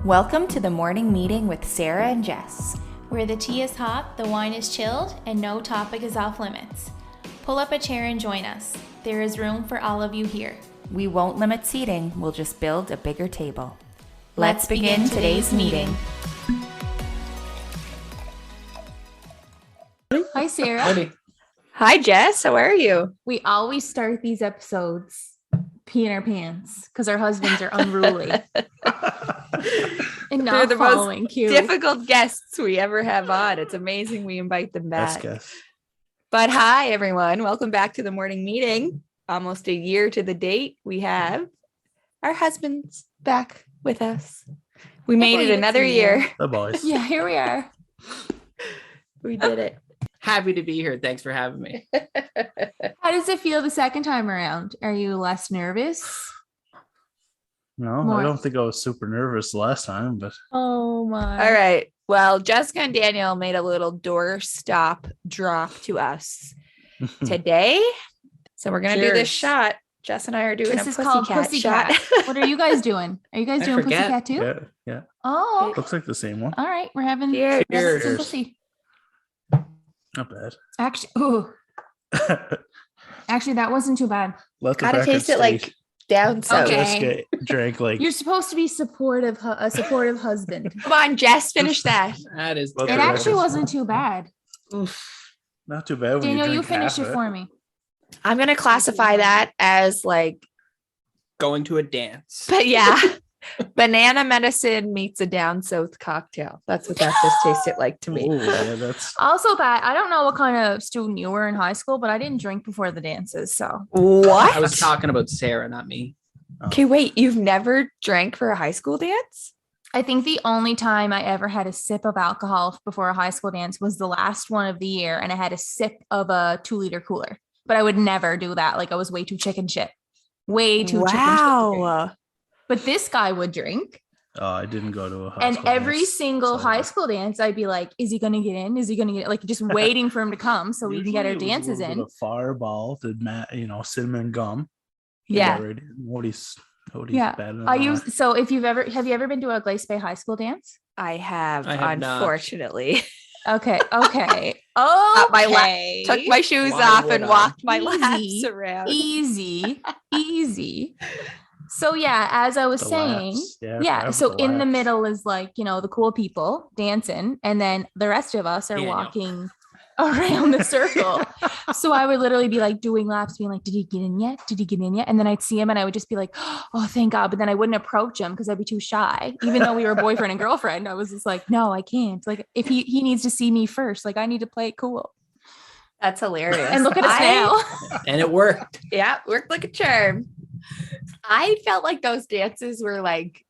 Welcome to the morning meeting with Sarah and Jess. Where the tea is hot, the wine is chilled, and no topic is off limits. Pull up a chair and join us. There is room for all of you here. We won't limit seating, we'll just build a bigger table. Let's begin today's meeting. Hi, Sarah. Howdy. Hi, Jess. How are you? We always start these episodes peeing our pants because our husbands are unruly and They're not the following most cue. difficult guests we ever have on. It's amazing we invite them Best back. guess. But hi, everyone. Welcome back to the morning meeting. Almost a year to the date. We have our husbands back with us. We made believe it it's another a year. year. The boys. Yeah, here we are. We did it. Happy to be here. Thanks for having me. How does it feel the second time around? Are you less nervous? No, More. I don't think I was super nervous last time, but Oh my. All right. Well, Jessica and Daniel made a little doorstop drop to us today. So we're going to do this Cheers. shot. Jess and I are doing This a is called pussycat Pussycat. shot. What are you guys doing? Are you guys I doing forget. Pussycat too? yeah. Oh, Looks like the same one. all right. We're having Cheers. some Cheers. pussy. Not bad. Actually, that wasn't too bad. Let the Gotta record taste it like state. down south. Okay. Jessica drank like You're supposed to be a supportive husband. Come on, Jess, finish that. That is Let It the terrible. actually record- wasn't too bad. not too bad when Daniel, you you drink finish half it of for me. I'm gonna classify that as like, going to a dance. but yeah, banana medicine meets a down south cocktail. That's what that just tasted like to me. Oh, yeah, that's Also, Pat, I don't know what kind of student you were in high school, but I didn't drink before the dances. So What? I was talking about Sarah, not me. Okay, wait, you've never drank for a high school dance? I think the only time I ever had a sip of alcohol before a high school dance was the last one of the year. And I had a sip of a 2-liter cooler, but I would never do that. Like I was way too chicken shit. Way too chicken shit. to drink. Wow. But this guy would drink. I didn't go to a high And school every dance, single so- high school dance, I'd be like, is he going to get in? Is he going to get like just waiting for him to come so we can get our Usually it was a dances little bit in? of Fireball, cinnamon gum. Yeah. Nobody's Yeah. bad I use so if have you ever been to a Glace Bay High School dance? I have, I have not. unfortunately. Okay. Okay. my lap- Okay. Took my shoes Why off would and I? walked my laps Easy. around. Easy. So yeah, as I was saying, so in the middle is like, the cool people dancing, and then the rest of us are Daniel. walking around the circle. So I would literally be like doing laps, being like, did he get in yet? Did he get in yet? And then I'd see him and I would just be like, oh, thank God. But then I wouldn't approach him because I'd be too shy. Even though we were boyfriend and girlfriend, I was just like, no, I can't. Like if he needs to see me first, like I need to play it cool. That's hilarious. And look at us now. And it worked. Yeah, worked like a charm. I felt like those dances were like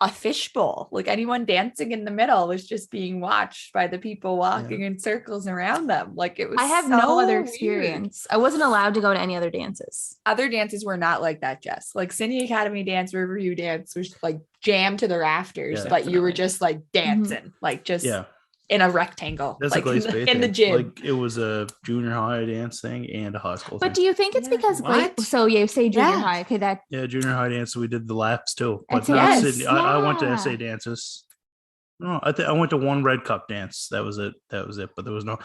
a fishbowl. Like anyone dancing in the middle was just being watched by the people walking in circles around them. Like it was. I have so no other weird. experience. I wasn't allowed to go to any other dances. Other dances were not like that, Jess. Like Sydney Academy dance, Riverview dance was like jammed to the rafters, Yeah, but you were definitely. just like dancing, like just Yeah, in a rectangle, that's like a Glace Bay in the thing. gym. Like it was a junior high dance thing and a high school But thing. do you think it's Yeah. because What? so you say junior Yeah. high? Okay, that Yeah, junior high dance. We did the laps too, but That's not it. Sydney. I went to Yeah. SA dances. No, I went to one Red Cup dance. That was it. But there was no.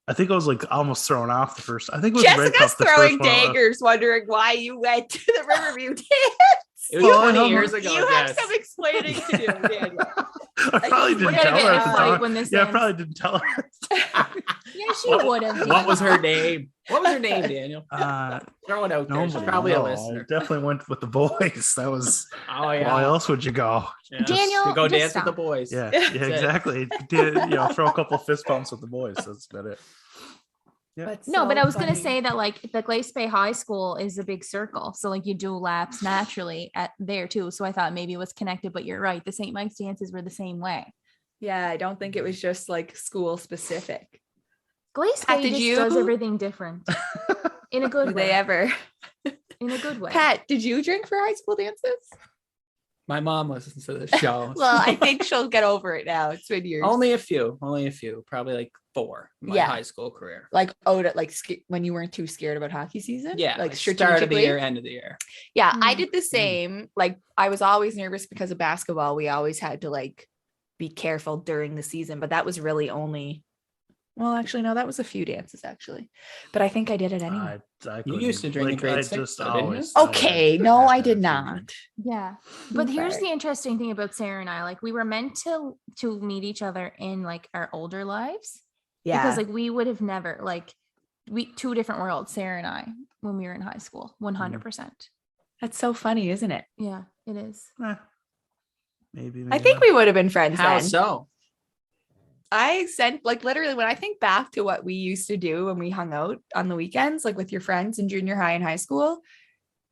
I think I was like almost thrown off the first. I think it was Red Jessica's Cup. The throwing first one. daggers, wondering why you went to the Riverview dance. It was Well, I 20 don't years know. ago. You have Jess. some explaining to do, Daniel. I probably We're didn't we're tell gonna her get in at a the fight time. when this Yeah, I ends. probably didn't tell her. Yeah, she What- would have. What was her name? What was her name, Daniel? Throw it out there. She's Nobody. probably a No, I listener. definitely went with the boys. That was. Oh Why yeah. else would you go? Yes. Daniel, You go just dance stop. with the boys. Yeah, That's yeah, it. exactly. Throw a couple fist bumps with the boys. That's about it. Yeah. No, but I was gonna say that like the Glace Bay High School is a big circle, so like you do laps naturally at there too. So I thought maybe it was connected, but you're right. The St. Mike's dances were the same way. Yeah, I don't think it was just like school specific. Glace Pat, Bay did just you- does everything different in a Did good way. they ever? In a good way. Pat, did you drink for high school dances? My mom listens to this show. Well, I think she'll get over it now. It's been years. Only a few, probably like 4 in my Yeah. high school career. like when you weren't too scared about hockey season. Yeah, like start of the strategically. year, end of the year. Yeah, I Mm. did the same. Like I was always nervous because of basketball. We always had to like be careful during the season, but that was really only. Well, actually, no, that was a few dances actually, but I think I did it anyway. You used to drink in grade I 6, just though, didn't you? always. Okay, no, I did not. Yeah. But here's Okay. the interesting thing about Sarah and I. Like we were meant to meet each other in like our older lives. Yeah, Because like we would have never like we 2 different worlds, Sarah and I, when we were in high school. 100%. that's so funny, isn't it? Yeah, it is. Maybe. I think we would have been friends How then. so? I sent like literally when I think back to what we used to do when we hung out on the weekends, like with your friends in junior high and high school,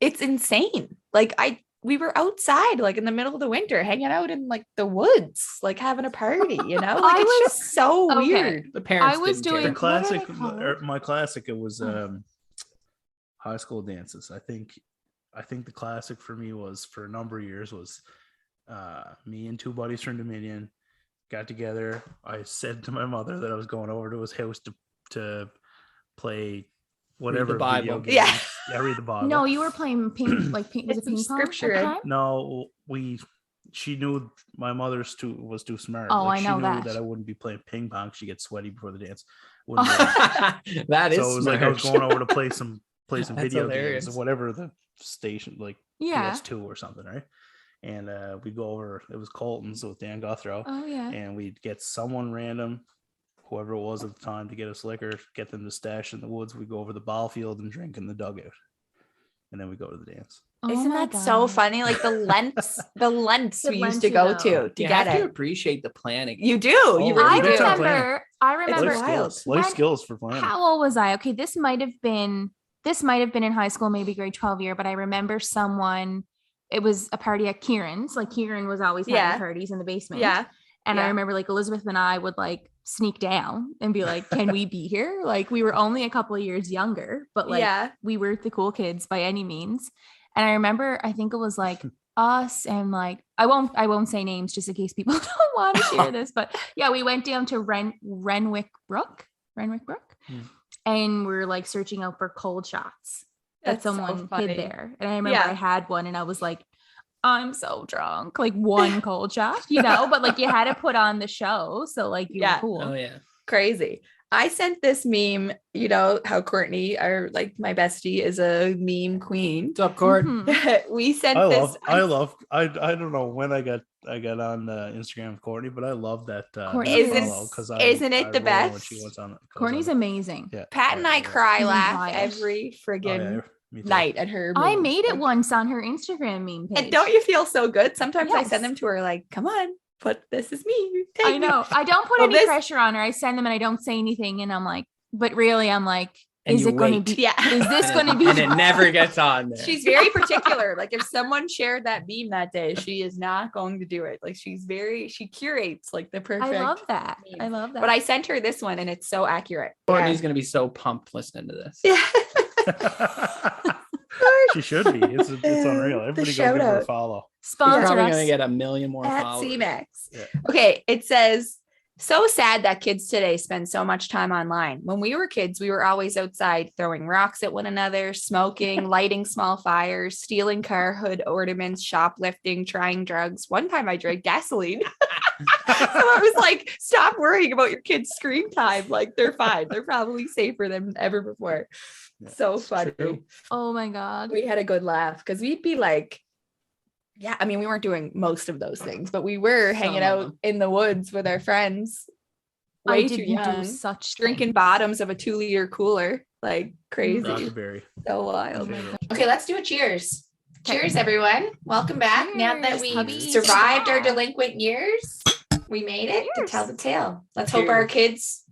it's insane. Like we were outside like in the middle of the winter, hanging out in like the woods, like having a party, you know? Like I it's was- just so okay. weird. The parents I was didn't care. doing- The classic, What are they called? my classic, it was high school dances. I think the classic for me was for a number of years was me and 2 buddies from Dominion got together. I said to my mother that I was going over to his house to play whatever Bible. video game. Yeah. Yeah, read the Bible. No, you were playing ping was Get it some ping pong? scripture at the in. time? No, she knew my mother's was too smart. Oh, I she know knew that. that I wouldn't be playing ping pong. She gets sweaty before the dance. Oh. Wouldn't do it. That is So it was like I was smart. going over to play some That's video hilarious. games, whatever the station, like Yeah. PS2 or something, right? And we go over. It was Colton's with Dan Guthrow, Oh yeah. and we'd get someone random, whoever it was at the time, to get us liquor, get them to stash in the woods. We go over the ball field and drink in the dugout, and then we go to the dance. Oh Isn't my that so God. funny? Like the lengths The we used lengths to you go go. to You get have to it. appreciate the planning. You do. You Oh, I really you do. did. remember. I remember. Life wild. skills, life When- skills for planning. How old was I? Okay, this might have been in high school, maybe grade 12 year, but I remember someone. It was a party at Kieran's. Like Kieran was always having Yeah. parties in the basement. Yeah. And I yeah. remember like Elizabeth and I would like sneak down and be like, "Can we be here?" Like we were only a couple of years younger, but like yeah. we were the cool kids by any means. And I remember, I think it was like us and like I won't say names just in case people don't want to share this, but yeah, we went down to Renwick Brook, Hmm. and we're like searching out for cold shots that That's so someone funny. hid there. And I remember Yeah. I had one, and I was like, I'm so drunk, like one cold shot, you know, but like you had to put on the show, so like you Yeah. were cool. Oh yeah. Crazy. I sent this meme, you know how Courtney, our like my bestie, is a meme queen. What's up, Cord? Mhm. We sent I this. love. I don't know when I got on Instagram with Courtney, but I love that. Courtney that Isn't- follow, 'cause isn't it I the roll when best? she goes on- Courtney's on- amazing. Yeah, Pat and I yeah. cry She's laugh wild. every Oh, friggin' yeah, me too. night at her. I memes. made it Like, once on her Instagram meme page. And don't you feel so good? Sometimes I Yes. send them to her like, "Come on, but this is me." I Tag me." know. I don't put Well, any this- pressure on her. I send them and I don't say anything, and I'm like, but really, I'm like, And is you it going to wait. be? Yeah. Is this And going to it- be? And it never gets on there. She's very particular. Like if someone shared that meme that day, she is not going to do it. Like she curates like the perfect. I love that. I meme. love that. But I sent her this one and it's so accurate. Courtney's gonna be so pumped listening to this. Yeah. She should be. It's unreal. Everybody go shout give her a out. follow. She's sponsor probably us. gonna get a million more At followers. CMAX. Yeah. Okay, it says, so sad that kids today spend so much time online. When we were kids, we were always outside throwing rocks at one another, smoking, lighting small fires, stealing car hood ornaments, shoplifting, trying drugs. One time I drank gasoline. So I was like, stop worrying about your kids' screen time. Like they're fine. They're probably safer than ever before. Yeah, So it's funny. true. Oh my god. We had a good laugh because we'd be like, yeah, I mean, we weren't doing most of those things, but we were hanging Some of out them. in the woods with our friends, I way too didn't young, do such drinking things. bottoms of a 2-liter cooler, like crazy, Rockberry. so My wild. favorite. Okay, let's do a cheers. Cheers, everyone. Welcome back. Now that Cheers, we hubbies. survived our Yeah. delinquent years, we made it to Cheers. tell the tale. Let's hope our kids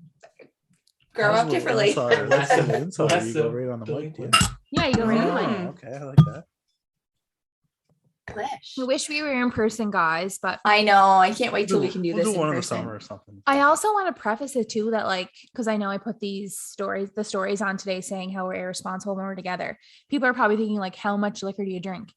grow up differently. That's an insult. You go Lesson. right on the mic. Yeah. Yeah, you go right Mm. away. Oh, okay, I like that. I wish we were in person, guys, but I know. I can't wait till we can do We'll this do in one in the person. summer or something. I also want to preface it too that like, because I know I put the stories on today saying how we're irresponsible when we're together. People are probably thinking like, how much liquor do you drink?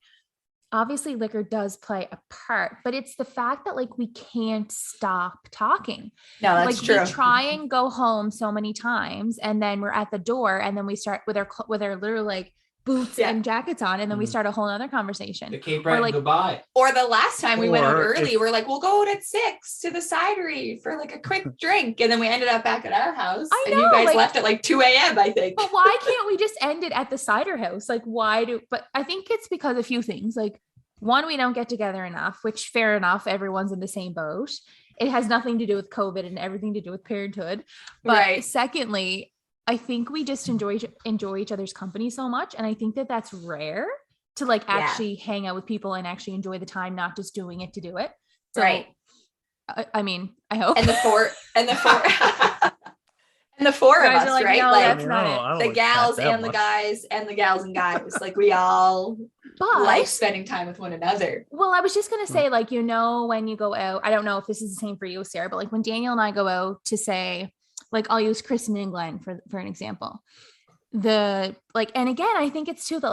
obviously liquor does play a part, but it's the fact that like we can't stop talking. No, that's Like true. we try and go home so many times, and then we're at the door, and then we start with our literal like boots Yeah. and jackets on, and then we Mm. start a whole other conversation. The Cape Or Breton like- goodbye. Or the last time we went out Or early, if- we're like, we'll go out at 6 to the cidery for like a quick drink. And then we ended up back at our house. I and you know, guys like- left at like 2 a.m., I think. But why can't we just end it at the cider house? Like, but I think it's because a few things. Like, one, we don't get together enough, which fair enough, everyone's in the same boat. It has nothing to do with COVID and everything to do with parenthood. But Right. secondly, I think we just enjoy each other's company so much. And I think that that's rare to like Yeah. actually hang out with people and actually enjoy the time, not just doing it to do it. So, Right. I mean, I hope. And the four and the four and the four of Guys us, are like, right? no, Like that's not it. I don't the like gals that and the much. guys and the gals and guys. Like we all but like spending time with one another. Well, I was just gonna Mm. say, like, when you go out, I don't know if this is the same for you, Sarah, but like when Daniel and I go out to say, like, I'll use Kristen and Glenn for an example. And again, I think it's too that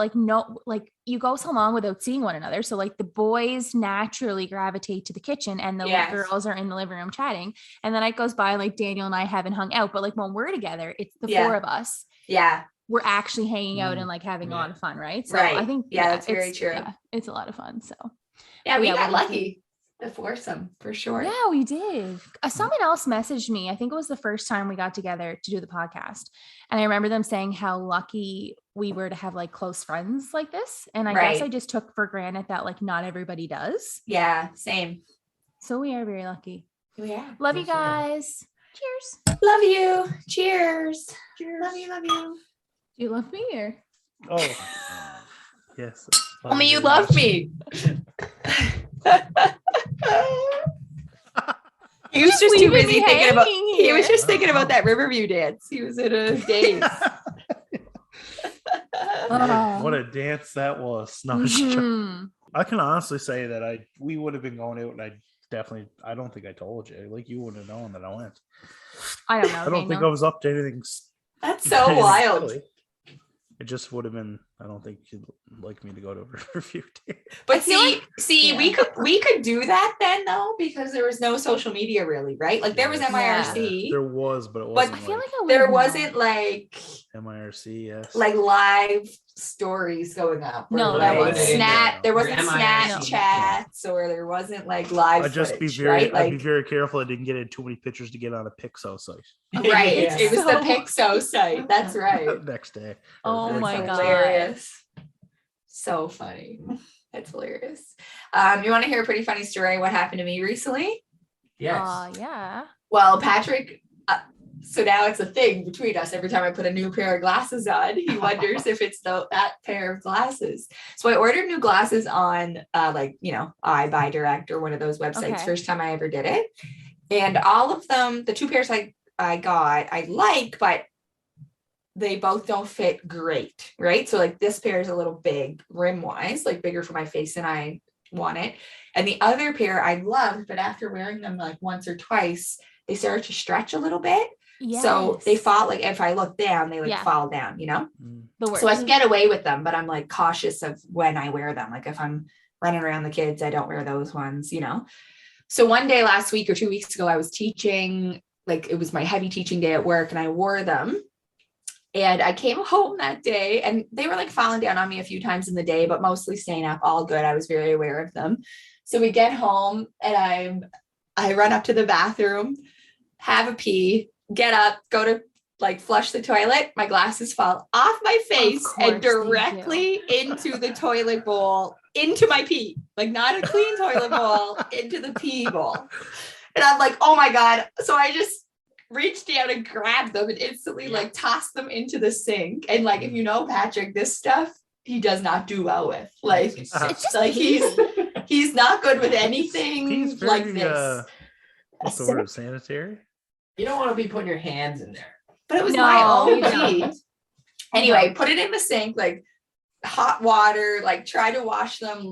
like you go so long without seeing one another. So like the boys naturally gravitate to the kitchen and the Yes. girls are in the living room chatting. And then it goes by like Daniel and I haven't hung out, but like when we're together, it's the Yeah. four of us. Yeah. We're actually hanging out Mm. and like having a Yeah. lot of fun, right? So Right. I think Yeah, that's very it's- true. Yeah, it's a lot of fun. So Yeah, we Yeah, got we did. lucky. The foursome for sure. yeah, we did. Someone else messaged me. I think it was the first time we got together to do the podcast. And I remember them saying how lucky we were to have like close friends like this. And I guess Right. I just took for granted that like not everybody does. Yeah, same. So we are very lucky. Yeah. Love you Yes, we are. guys. Cheers. Love you. Cheers. Love you, love you. Do you love me or? Oh, yes. Tell me you love me. He was just too leaving busy me thinking about hanging he was here. just thinking about that Riverview dance. He was in a daze. What a dance that was. No, I'm just joking. Mhm. I can honestly say that we would have been going out, and I don't think I told you. Like you wouldn't have known that I went. I don't know. I don't think I Daniel. was up to anything. That's so wild. silly. It just would have been. I don't think you'd like me to go to a Riverview dance. But feel see, yeah. we could do that then though, because there was no social media really, right? Like there was Yeah. MIRC. There was, but it But wasn't. I feel like I There would've wasn't known. like MIRC. Yes. live stories going up. or, No, like there wasn't. Snap. There Or wasn't MIRC. Snapchats, or there wasn't like live. I'd just be footage, very. right? I'd be Like very careful. I didn't get in too many pictures to get on a Pixo site right. Yeah. It was the So- Pixo site. That's right. next day. Oh Or my next God. day. Hilarious. So funny. That's hilarious. You want to hear a pretty funny story? What happened to me recently? Yes. Yeah. Well, Patrick, so now it's a thing between us. Every time I put a new pair of glasses on, he wonders if it's that pair of glasses. So I ordered new glasses on I Buy Direct or one of those websites. Okay. First time I ever did it. And all of them, the two pairs I got, I like, but they both don't fit great, right? So like this pair is a little big rim wise, like bigger for my face than I want it. And the other pair I loved, but after wearing them like once or twice, they started to stretch a little bit. So they Yes. fall, like if I look down, they like Yeah. fall down, you know? Mm. The worst. So I can get away with them, but I'm like cautious of when I wear them. Like if I'm running around the kids, I don't wear those ones, you know? So one day last week or 2 weeks ago, I was teaching, like it was my heavy teaching day at work, and I wore them. And I came home that day and they were like falling down on me a few times in the day, but mostly staying up, all good. I was very aware of them. So we get home and I run up to the bathroom, have a pee, get up, go to like flush the toilet. My glasses fall off my face course and they do. directly into the toilet bowl, into my pee, like not a clean toilet bowl, into the pee bowl. And I'm like, oh my God. So I just reached down and grabbed them and instantly like tossed them into the sink. And like, if you know Patrick, this stuff he does not do well with. Like, It's just like he's not good with anything He's like very, this. what's the word? Sanitary. You don't want to be putting your hands in there. But it was No, my we own don't. pee. Anyway, put it in the sink, like hot water, like try to wash them,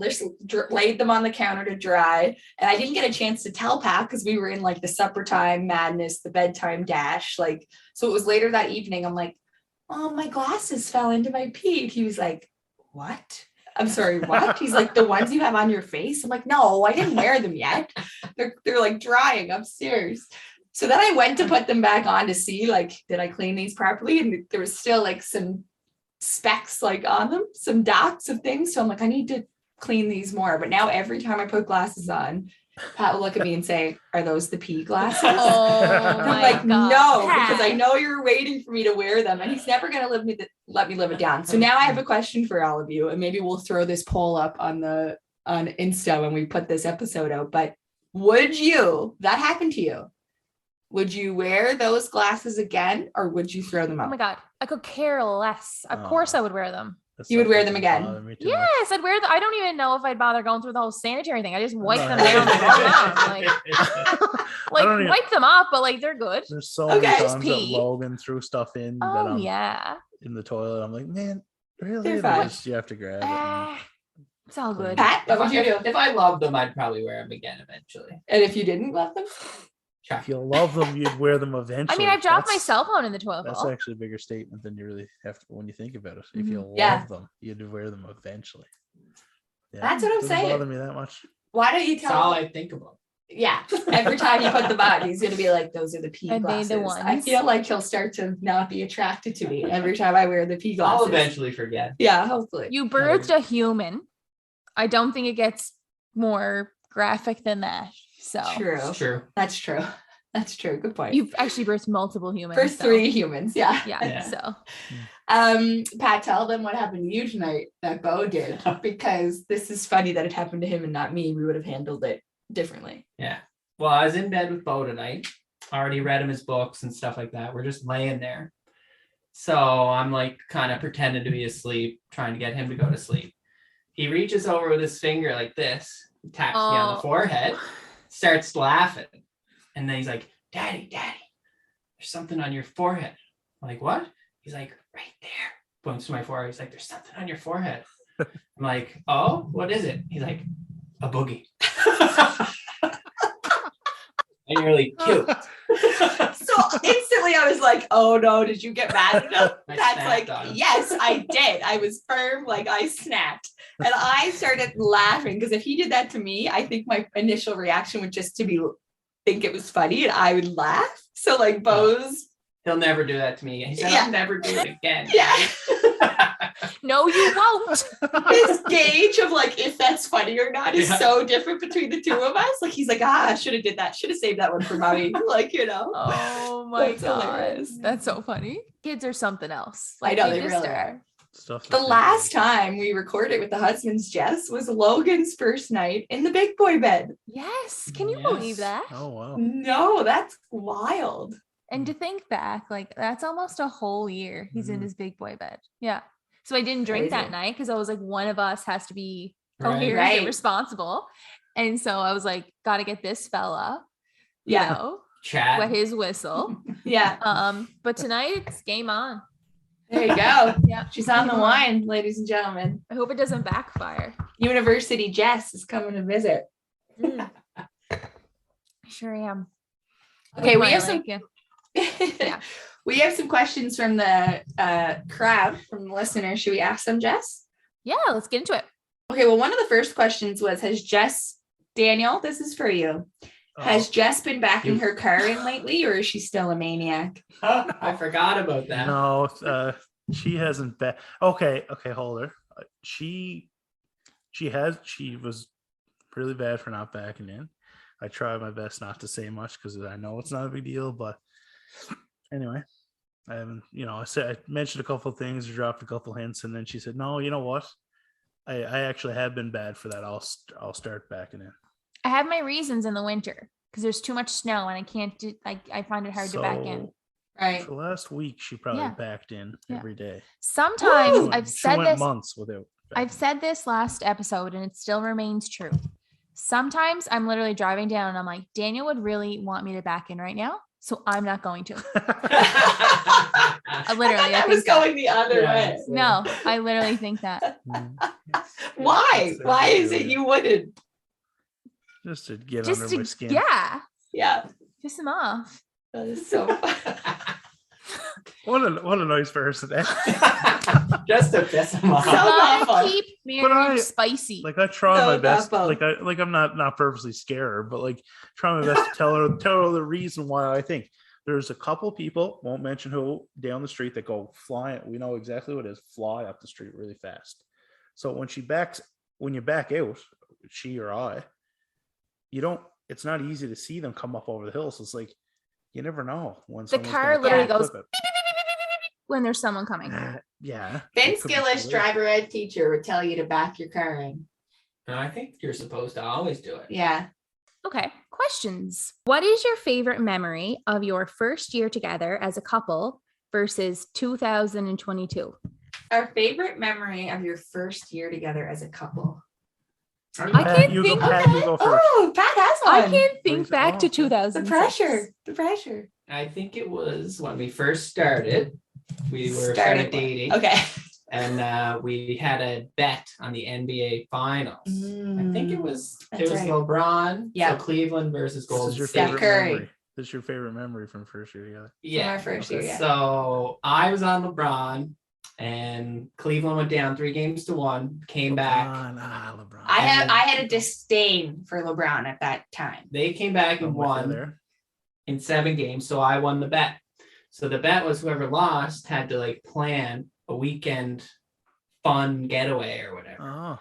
laid them on the counter to dry. And I didn't get a chance to tell Pat because we were in like the supper time madness, the bedtime dash. Like, so it was later that evening. I'm like, oh, my glasses fell into my pee. He was like, what? I'm sorry, what? He's like, the ones you have on your face? I'm like, no, I didn't wear them yet. They're like drying upstairs. So then I went to put them back on to see, like, did I clean these properly? And there was still like some specks like on them, some dots of things. So I'm like, I need to clean these more. But now every time I put glasses on, Pat will look at me and say, are those the pea glasses? Oh I'm my like, God. no, Pat. because I know you're waiting for me to wear them, and he's never going to let me live it down. So now I have a question for all of you, and maybe we'll throw this poll up on Insta when we put this episode out. But that happened to you? Would you wear those glasses again, or would you throw them Oh out? my God. I could care less. Of course I would wear them. That You would stuff wear them doesn't again? bother me too much. Yes, I'd wear them. I don't even know if I'd bother going through the whole sanitary thing. I just wipe them No. down and roll them. Like don't even- wipe them off, but like they're good. There's so Okay. many Just times that pee. Logan threw stuff in that Oh I'm yeah. in the toilet. I'm like, man, really? They're And fine. you have to grab it. and- Ah, it's all good. Pat, what would you do? If I loved them, I'd probably wear them again eventually. And if you didn't love them? Try. If you love them, you'd wear them eventually. I mean, I've dropped my That's- cell phone in the toilet That's bowl. actually a bigger statement than you really have to when you think about it. If you love Yeah. them, you'd wear them eventually. Yeah, That's what I'm doesn't saying. Bother me that much. Why don't you That's all tell? I think about. Yeah, every time you put them on, he's gonna be like, "Those are the pea Are they the glasses." I ones? feel like he'll start to not be attracted to me every time I wear the pea I'll glasses. eventually forget. Yeah, hopefully. You birthed a human. I don't think it gets more graphic than that. So True. It's true. That's true. That's true. Good point. you've actually birthed multiple humans. For so- 3 humans, yeah. Yeah. Yeah. So Pat, tell them what happened to you tonight that Bo did, because this is funny that it happened to him and not me. We would have handled it differently. Yeah. Well, I was in bed with Bo tonight. Already read him his books and stuff like that. We're just laying there. So I'm like kind of pretending to be asleep, trying to get him to go to sleep. He reaches over with his finger like this, taps me on the Oh. forehead, starts laughing. And then he's like, Daddy, there's something on your forehead. I'm like, what? He's like, right there. Points to my forehead. He's like, there's something on your forehead. I'm like, oh, what is it? He's like, a boogie. And you're really cute. So instantly I was like, oh no, did you get mad enough? I That's snapped like, on him. yes, I did. I was firm, like I snapped. And I started laughing because if he did that to me, I think my initial reaction would just to be think it was funny and I would laugh. So like Bo's, He'll never do that to me. He said, Yeah. I'll never do it again. yeah, no, you won't. his gauge of like if that's funny or not is Yeah. so different between the two of us. Like he's like, I should have did that. Should have saved that one for mommy. Like, Oh my That's god. hilarious. That's so funny. Kids are something else. I know, they just really are. are. Stuff The that they last do. time we recorded with the husbands, Jess, was Logan's first night in the big boy bed. Yes. Can you Yes. believe that? Oh wow. No, that's wild. And to think back, like that's almost a whole year he's in Mhm. his big boy bed. Yeah. So I didn't drink that Crazy. night because I was like, one of us has to be Right. coherent Right. and responsible. And so I was like, gotta get this fella, you Yeah. know, Chad. wet his whistle. Yeah. But tonight it's game on. There you go. Yeah. She's on the Game wine, ladies and gentlemen. I hope it doesn't backfire. University Jess is coming to visit. Mm. I sure am. Okay, we Why I have some like you. yeah. We have some questions from the crowd, from the listeners. Should we ask them, Jess? Yeah, let's get into it. Okay, well, one of the first questions was, has Jess, Daniel, this is for you. Has Jess been backing You- her car in lately, or is she still a maniac? I forgot about that. No, she hasn't been. Okay, hold her. She was really bad for not backing in. I try my best not to say much because I know it's not a big deal, but anyway, I haven't, I mentioned a couple of things, dropped a couple hints, and then she said, no, you know what? I actually have been bad for that. I'll start backing in. I have my reasons in the winter because there's too much snow and I can't do, I find it hard to back in. So, Right. For the last week, she probably Yeah. backed in Yeah. every day. Sometimes Woo! I've She said went this. months without. I've said this last episode and it still remains true. Sometimes I'm literally driving down and I'm like, Daniel would really want me to back in right now. So I'm not going to. I Literally, I thought that think was so. going the other Yeah. way. No, I literally think that. Why? Why is it you wouldn't? Just to get Just under my to, skin. Yeah. piss him off. That is so What a nice person. Eh? just to piss him off. So Gotta awful. keep But marriage spicy. Like I try So my best. awful. Like I'm not purposely scare her, but like try my best to tell her the reason why I think there's a couple people, won't mention who, down the street that go flying. We know exactly what it is, fly up the street really fast. So when you back out, she or I, it's not easy to see them come up over the hill. So it's like you never know when The someone's car gonna literally clip goes it. when there's someone coming. Yeah. Vince it could be Gillish, silly. driver ed teacher, would tell you to back your car in. No, I think you're supposed to always do it. Yeah. Okay, questions. What is your favorite memory of your first year together as a couple versus 2022? Our favorite memory of your first year together as a couple. I Pat, can't you think- go, Pat, you go first. Oh, Pat has I one. can't think Please- back to okay. 2000. The pressure. The pressure. I think it was when we first started. We were Started started dating. Okay. And we had a bet on the NBA finals. I think it was That's right. LeBron. Yeah. So Cleveland versus This Golden is your State. favorite Curry. memory. This is your favorite memory from first year together. Yeah. our first year, yeah. So I was on LeBron and Cleveland went down 3-1, came back. LeBron. I And- had a disdain for LeBron at that time. They came back and I'm with you won there. in 7 games. So I won the bet. So the bet was whoever lost had to like plan a weekend fun getaway or whatever. Oh,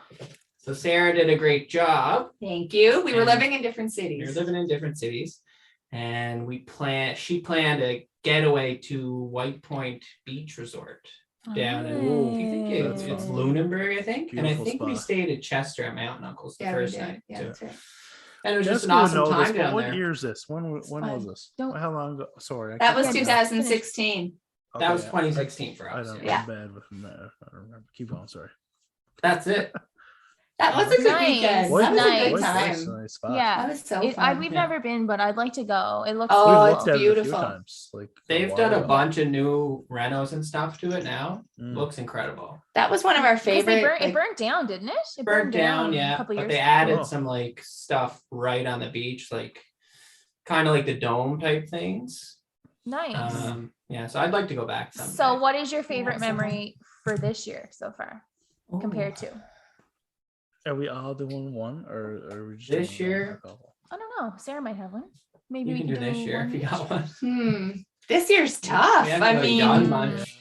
So Sarah did a great job. Thank you. We were And living in different We were cities. living in different cities, and she planned a getaway to White Point Beach Resort down in, I think That's it's fun. Lunenburg, I think. and I Beautiful think we spot. stayed at Chester at Mountain Uncle's the Yeah, we first did. night. Yeah, too. that's right. And it was just an Jessica would awesome know time this, but down what there. year is this? When was fine. this? Don't- How long ago? Sorry, I That was can't Yeah, remember. 2016. That was Okay, 2016 for I us. don't. Yeah. I'm bad with math. I don't remember. Keep going. Sorry. That's it. That was a good Nice. weekend. White That was Nice. a good White time. Point's a nice spot. Yeah. That was so We've fun. never Yeah. been, but I'd like to go. It looks Oh, We cool. it's looked at it a few beautiful. times, like a They've while done a ago. bunch of new renos and stuff to it now. Mm. Looks incredible. That was one of our 'Cause favorite. it like- burnt down, didn't it? It Burnt down, a yeah. couple But years they ago. added Oh. some like stuff right on the beach, like kind of like the dome type things. Nice. Yeah, so I'd like to go back someday. So, what is your favorite so- memory for this year so far compared to? Are we all doing one, or are we just This doing one year? per couple? I don't know. Sarah might have one. Maybe you we can do this year if you each. got one. This year's tough. We haven't I really mean, done much.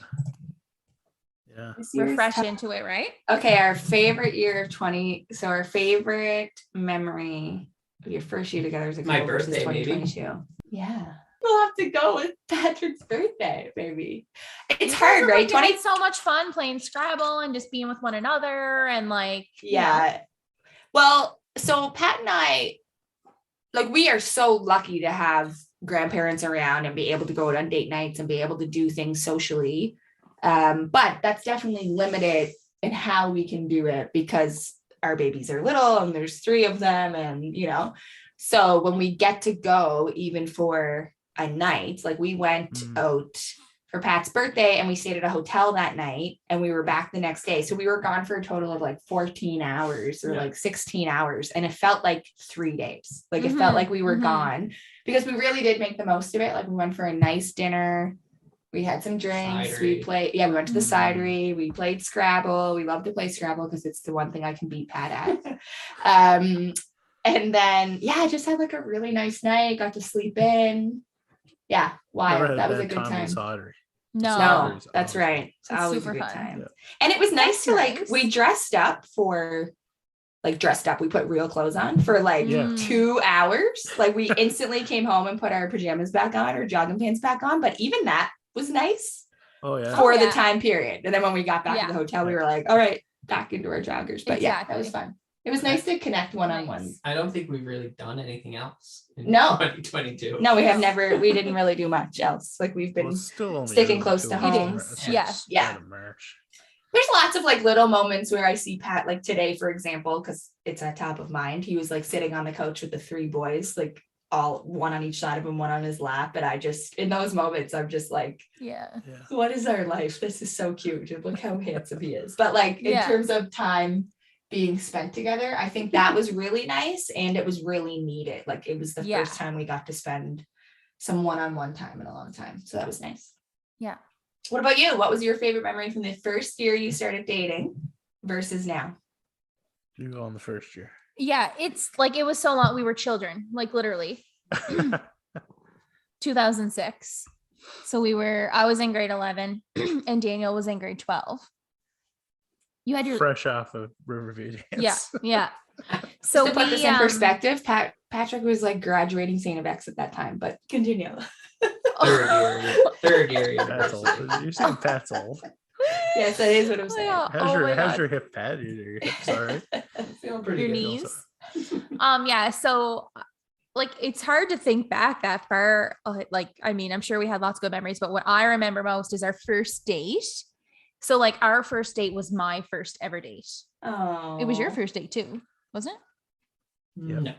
Yeah. this year's Refresh tough. into it, right? Okay, our favorite year of 20. So our favorite memory of your first year together is My birthday, maybe. 2022. Yeah. We'll have to go with Patrick's birthday, maybe. It's You guys hard, were, right? like, having so much fun playing Scrabble and just being with one another and like you know. Yeah. Well, so Pat and I, like, we are so lucky to have grandparents around and be able to go out on date nights and be able to do things socially. But that's definitely limited in how we can do it because our babies are little and there's 3 of them. And, so when we get to go, even for a night, like we went Mm. out for Pat's birthday and we stayed at a hotel that night and we were back the next day. So we were gone for a total of like 14 hours or Yeah. like 16 hours. And it felt like 3 days. Like it Mhm, felt like we were mhm. gone because we really did make the most of it. Like we went for a nice dinner. We had some drinks. We Cidery. we went to the Mhm. cidery. We played Scrabble. We love to play Scrabble because it's the one thing I can beat Pat at. And then, yeah, I just had like a really nice night. Got to sleep in. Yeah, Never wild. had That was a bad good time time. with Soddery. No. No, Soddery's that's awesome. right. It's It's always a super good fun. time. Yeah. And it was nice That's to like, nice. we dressed up for like dressed up. We put real clothes on for like Yeah. 2 hours. Like we instantly came home and put our pajamas back on or jogging pants back on. But even that was nice Oh yeah. for yeah. the time period. And then when we got back Yeah. to the hotel, we were like, all right, back into our joggers. But yeah, that was Exactly. fun. It was nice to connect one-on-one. Nice. I don't think we've really done anything else in No. 2022. No, we didn't really do much else. Like we've Well, been, it's still only sticking early, close too. to It's home. Mar- it's Yeah. just Yeah. start of March. there's lots of like little moments where I see Pat, like today, for example, because it's at top of mind. He was like sitting on the couch with the 3 boys, like all one on each side of him, one on his lap. And I just, in those moments, I'm just like, Yeah. Yeah. what is our life? This is so cute. And look how handsome he is. But like in Yeah. terms of time being spent together, I think that was really nice. And it was really needed. Like it was the Yeah. first time we got to spend some one-on-one time in a long time. So that was nice. Yeah. What about you? What was your favorite memory from the first year you started dating versus now? You go on the first year. Yeah, it's like it was so long. We were children, like literally. 2006. So I was in grade 11 and Daniel was in grade 12. You had your Fresh off of Riverview Dance. yeah, yeah. So So to put we this in perspective, Patrick was like graduating St. FX at that time, but continue. Third year Pat's old. university. You're saying Pat's old. Yes, that is what I'm saying. Yeah. How's Oh my your God. hip, Pat? Your hips all right? Feeling pretty Your good. knees. Yeah, so like it's hard to think back that far. Like, I mean, I'm sure we had lots of good memories, but what I remember most is our first date. So like our first date was my first ever date. Oh, It was your first date too, wasn't Yep. No.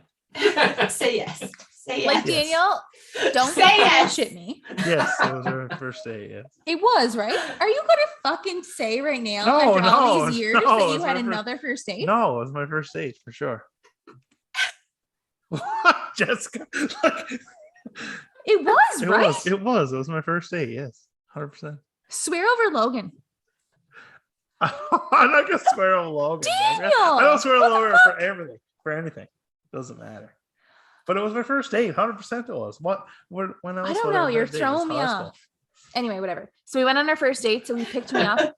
Say yes. Say it? yes. Like Yes. Daniel, don't Say yes. bullshit me. Yes, it was our first date. Yes. It was, right? Are you gonna fucking say right now No, after all no, these years no, that you it's had my first- another first date? No, it was my first date for sure. What, Jessica? Like, It was, it right? was. It was. It was my first date. Yes, 100%. Swear over Logan. I'm not gonna swear on Logan. Daniel! I don't swear on Logan for everything, for anything. Doesn't matter. But it was my first date. 100% it was. When else? I don't would know. have You're had a date? It was throwing me high off. school. Anyway, whatever. So we went on our first date. So he picked me up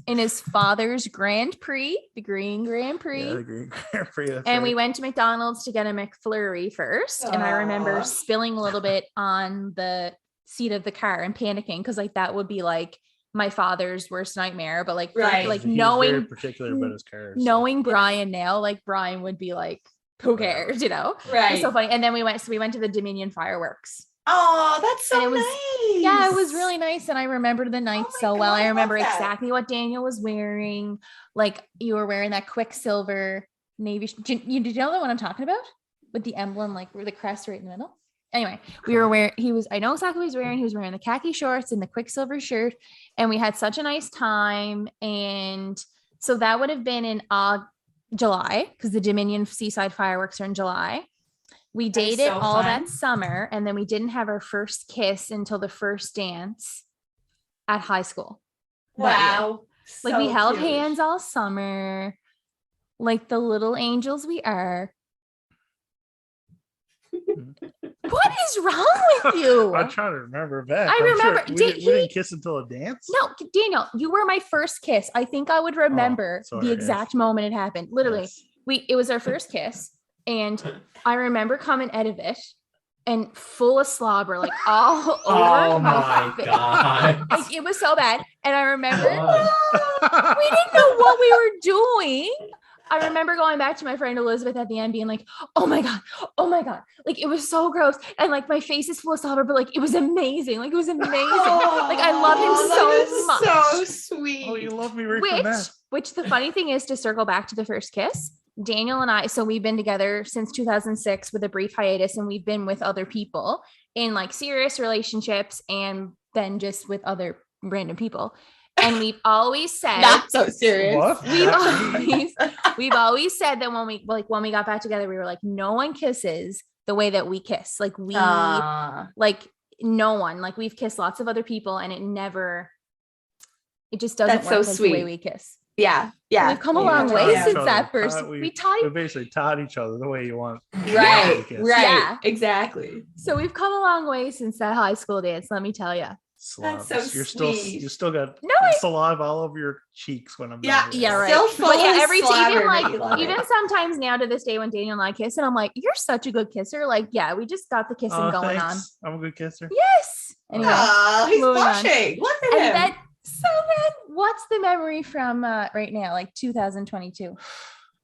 in his father's Grand Prix, the Green Grand Prix. Yeah, the Green Grand Prix. That's And we right. went to McDonald's to get a McFlurry first. And I remember Aw. spilling a little bit on the seat of the car and panicking because like that would be like my father's worst nightmare. But like, Right. like He was very knowing particular about his cars. knowing Brian now, like Brian would be like, who Whatever. cares, you know? Right. It's so funny. And then we went to the Dominion fireworks. Oh, that's so And it was- nice. Yeah, it was really nice. And I remember the night my so well. God, I I love remember that. exactly what Daniel was wearing. Like you were wearing that Quicksilver navy. Did you know the one I'm talking about? With the emblem, like with the crest right in the middle. Anyway, we were wearing, I know exactly what he was wearing. He was wearing the khaki shorts and the Quicksilver shirt. And we had such a nice time. And so that would have been in July because the Dominion Seaside fireworks are in July. We That is dated so all fun. that summer, and then we didn't have our first kiss until the first dance at high school. that year. Wow. Like we So held cute. hands all summer, like the little angels we are. What is wrong with you? I'm trying to remember back. I I'm remember- we, did didn't, we didn't he- kiss until a dance. No, Daniel, you were my first kiss. I think I would remember sorry, the yes. exact moment it happened. Literally, Yes. it was our first kiss, and I remember coming out of it and full of slobber, like all over Oh my my face. god. Like it was so bad. And I remember God. we didn't know what we were doing. I remember going back to my friend Elizabeth at the end being like, oh my God. Like it was so gross. And like my face is full of slobber, but like it was amazing. Like it was amazing. Like I love him so much. So sweet. Oh, you love me right from that. Which the funny thing is, to circle back to the first kiss, Daniel and I, so we've been together since 2006 with a brief hiatus, and we've been with other people in like serious relationships and then just with other random people. And we've always said Not so serious. What? we've always said that when we got back together, we were like, no one kisses the way that we kiss. Like we like no one, like we've kissed lots of other people and it just doesn't That's work so like the way sweet. we kiss. Yeah. Yeah. We've come a Yeah, long we way taught since each that other. first. We- We taught We basically taught each other the way you want. Right. Kiss. Right. Yeah. Exactly. So we've come a long way since that high school dance, let me tell you. Slob. That's so You're still sweet. you still got No, I- saliva all over your cheeks when I'm Yeah, done with Yeah, it. right. Still full But yeah, of every slobber, even but you love like it. even sometimes now to this day when Daniel and I kiss, and I'm like, you're such a good kisser. Like, yeah, we just got the kissing Oh, going thanks. I'm a good kisser. on. Yes. Anyway. Oh, he's moving on. blushing. Look at And him. then what's the memory from right now, like 2022?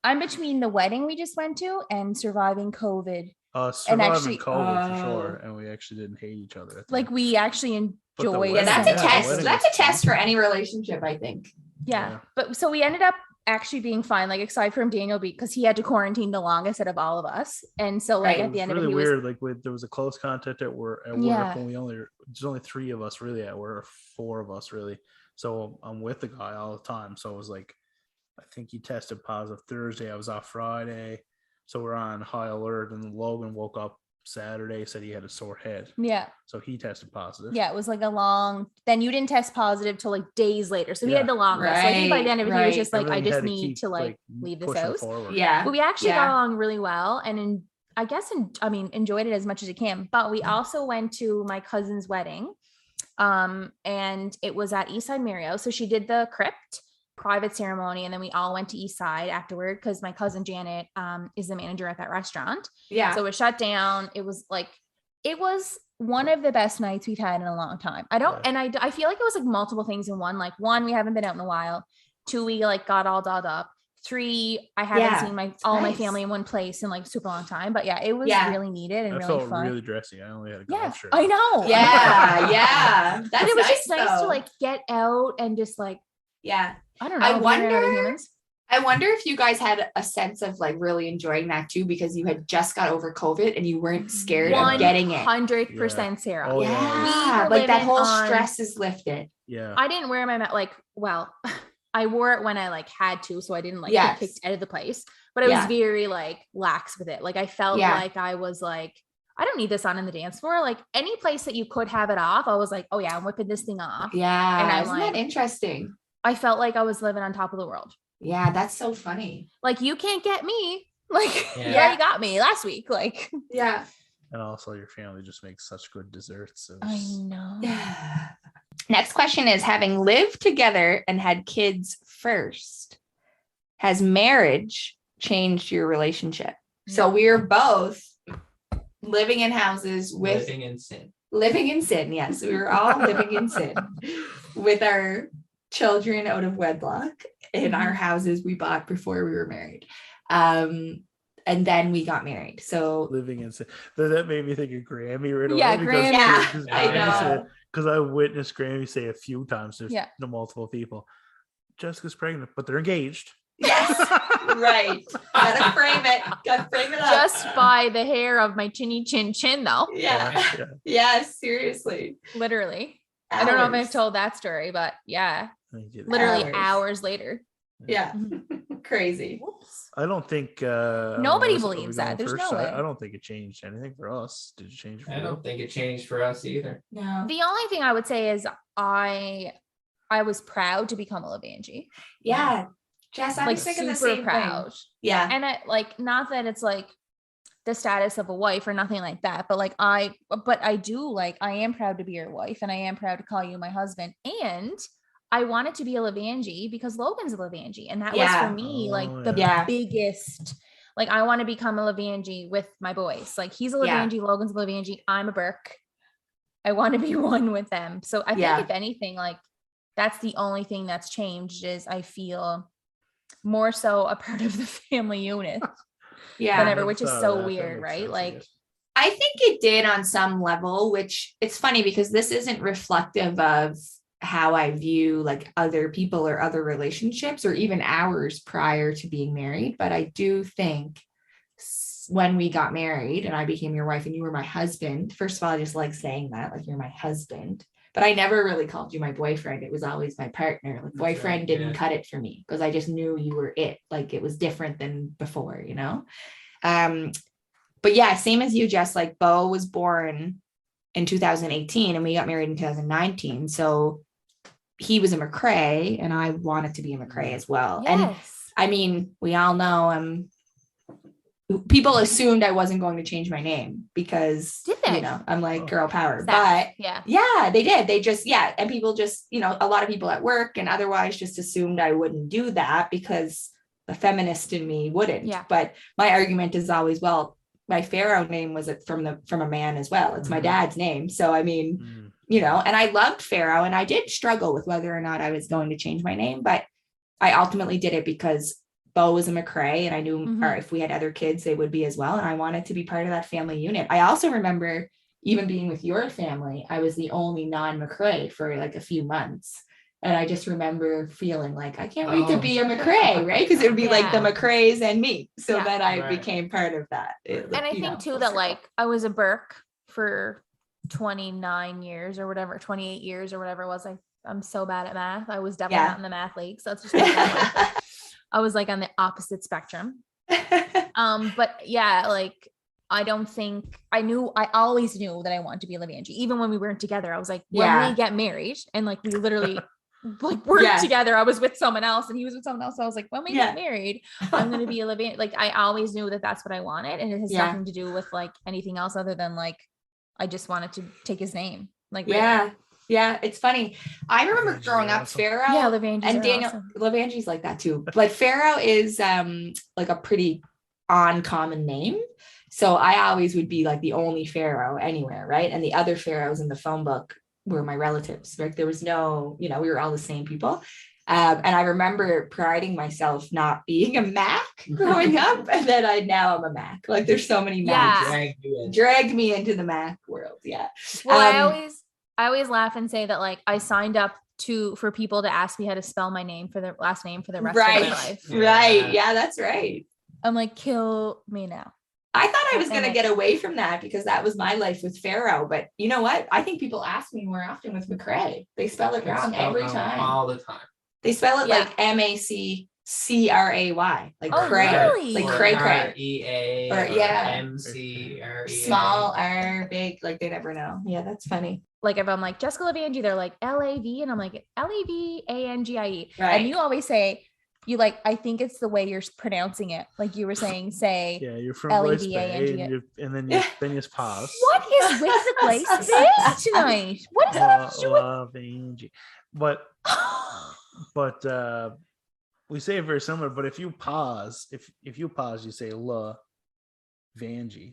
I'm between the wedding we just went to and surviving COVID. Surviving actually- COVID for sure, and we actually didn't hate each other. At the Like time. we actually But the enjoyed yeah, wedding- that's a Yeah, the test. wedding That's a was test fun. for any relationship, I think. Yeah. Yeah. But so we ended up actually being fine, like aside from Daniel because he had to quarantine the longest out of all of us. And so like Right. at the end really of it, he weird. Like there was a close contact at work Yeah. when there's only 3 of us really at work, or 4 of us really. So I'm with the guy all the time. So it was like, I think he tested positive Thursday. I was off Friday, so we're on high alert. And Logan woke up Saturday said he had a sore head, Yeah. so he tested positive. Yeah. It was like a long, then you didn't test positive till like days later. So he had Yeah. the long list. So I think by the end of it, he was Right, just like, I Everything just had to need keep, to like leave this pushing house. forward. Yeah. But we actually Yeah. got along really well and I guess, enjoyed it as much as you can. But we also went to my cousin's wedding. And it was at Eastside Mario. So she did the crypt private ceremony. And then we all went to Eastside afterward because my cousin Janet is the manager at that restaurant. Yeah. So it shut down. It was one of the best nights we've had in a long time. I feel like it was like multiple things in one. Like 1, we haven't been out in a while. 2, we like got all dolled up. 3, I haven't Yeah, seen all my nice. family in one place in like super long time. But yeah, it was Yeah. really needed and I really felt fun. really dressy. I only had a Yeah, golf shirt. I know. Yeah. Yeah. That's But it was just nice to though. like get out and just like, Yeah. I don't know. I be around other wonder- humans. I wonder if you guys had a sense of like really enjoying that too, because you had just got over COVID and you weren't scared Yeah. of getting it. 100% Sarah. Oh, Yeah. yeah. We were Like that living whole on- stress is lifted. Yeah. I didn't wear my mask. Like, well, I wore it when I like had to, so I didn't like Yes. get kicked out of the place. But I was Yeah. very like lax with it. Like I felt Yeah. like I was like, I don't need this on in the dance floor. Like any place that you could have it off, I was like, oh yeah, I'm whipping this thing off. Yeah. And I'm Isn't like- that interesting? I felt like I was living on top of the world. Yeah, that's so funny. Like you can't get me. Like Yeah. you already got me last week. Like Yeah. And also, your family just makes such good desserts. It I was- know. Next question is, having lived together and had kids first, has marriage changed your relationship? So we are both living in houses with living in sin. Yes, we were all living in sin with our children out of wedlock in our houses we bought before we were married. And then we got married. So living in sin. That made me think of Grammy right away. Yeah, because- Grammy. Yeah, because I Grammy know. said- Because I witnessed Grammy say a few times to Yeah. multiple people, Jessica's pregnant, but they're engaged. yes, right. Gotta frame it. Gotta frame it up. Just by the hair of my chinny chin chin though. yeah. Yeah. Yeah, seriously. Literally. I don't know if I've Hours. told that story, but yeah, I get it. literally Hours. hours later. Yeah. Crazy. I don't think Nobody are we believes that. going There's first? no way. I don't think it changed anything for us. Did it change for I you? don't think it changed for us either. No. The only thing I would say is I was proud to become a Levangie. Yeah. Jess, I Like was thinking the super same proud. thing. Yeah. And I like not that it's like the status of a wife or nothing like that, but like I am proud to be your wife and I am proud to call you my husband. And I wanted to be a Levangie because Logan's a Levangie. And that was Yeah. for me Oh, like the yeah. biggest, like I want to become a Levangie with my boys. Like he's a Yeah. Levangie, Logan's a Levangie, I'm a Burke. I want to be one with them. So I Yeah. think if anything, like that's the only thing that's changed is I feel more so a part of the family unit Yeah. than ever, which is That's, so that weird, makes right? sense, I Like guess. I think it did on some level, which it's funny because this isn't reflective of how I view like other people or other relationships or even ours prior to being married. But I do think when we got married and I became your wife and you were my husband, first of all, I just like saying that, like you're my husband, but I never really called you my boyfriend. It was always my partner. Like boyfriend right, didn't yeah. cut it for me because I just knew you were it. Like it was different than before, you know? But yeah, same as you, Jess, like Bo was born in 2018 and we got married in 2019. So he was a McCrae and I wanted to be a McCrae as well. And yes. I mean, we all know people assumed I wasn't going to change my name because, Did they? you know, I'm like Oh. girl power, Zach, but yeah. yeah, they did. They just, yeah. And people just, you know, a lot of people at work and otherwise just assumed I wouldn't do that because the feminist in me wouldn't. Yeah. But my argument is always, well, my Pharaoh name was from a man as well. It's my Mhm. dad's name. So, I mean, Mm. you know, and I loved Pharaoh and I did struggle with whether or not I was going to change my name, but I ultimately did it because Bo was a McCrae and I knew Mhm. or if we had other kids, they would be as well. And I wanted to be part of that family unit. I also remember even being with your family, I was the only non-McCrae for like a few months. And I just remember feeling like, I can't wait to Oh. be a McCrae, right? Because it would be like the Yeah. McCraes and me. So Yeah. then I Right. became part of that. And I you know, think too full that circle. like I was a Burke for 29 years or whatever, 28 years or whatever it was. I'm so bad at math. I was definitely Yeah. not in the math league. So that's just I was like on the opposite spectrum. But yeah, like I don't think I always knew that I wanted to be Levangie. Even when we weren't together, I was like, when we get married and like we literally like weren't together, I was with someone else and he was with someone else. So I was like, when we get married, I'm going to be a Levangie. Like I always knew that that's what I wanted. And it has nothing to do with like anything else other than like, I just wanted to take his name. Like, yeah. Yeah, it's funny. I remember Levangie's growing up, awesome. Pharaoh Levangies and are Daniel. awesome. Levangie's like that too. But Pharaoh is like a pretty uncommon name. So I always would be like the only Pharaoh anywhere, right? And the other Pharaohs in the phone book were my relatives. Like there was no, we were all the same people. And I remember priding myself not being a Mac growing up, and then now I'm a Mac. Like there's so many Macs. Dragged me into the Mac world. Yeah. Well, I always laugh and say that like I signed up for people to ask me how to spell my name for the last name for the rest of my life. Right. Yeah, that's right. I'm like, kill me now. I thought I was going to get away from that because that was my life with Pharaoh. But you know what? I think people ask me more often with McCrae. They spell it wrong every time. All the time. They spell it like MACCRAY, like Cray, really? like Cray Cray. REA Or MCRE. Small R, big, like they never know. Yeah, that's funny. Like if I'm like Jessica Levangie, they're like LAV, and I'm like LEVANGIE. Right. And you always say I think it's the way you're pronouncing it. Like you were saying, Yeah, you're from Royce Bay, and then you just pause. What is with the place Bay tonight? What is that? Levangie. But we say it very similar. But if you pause, you say Levangie.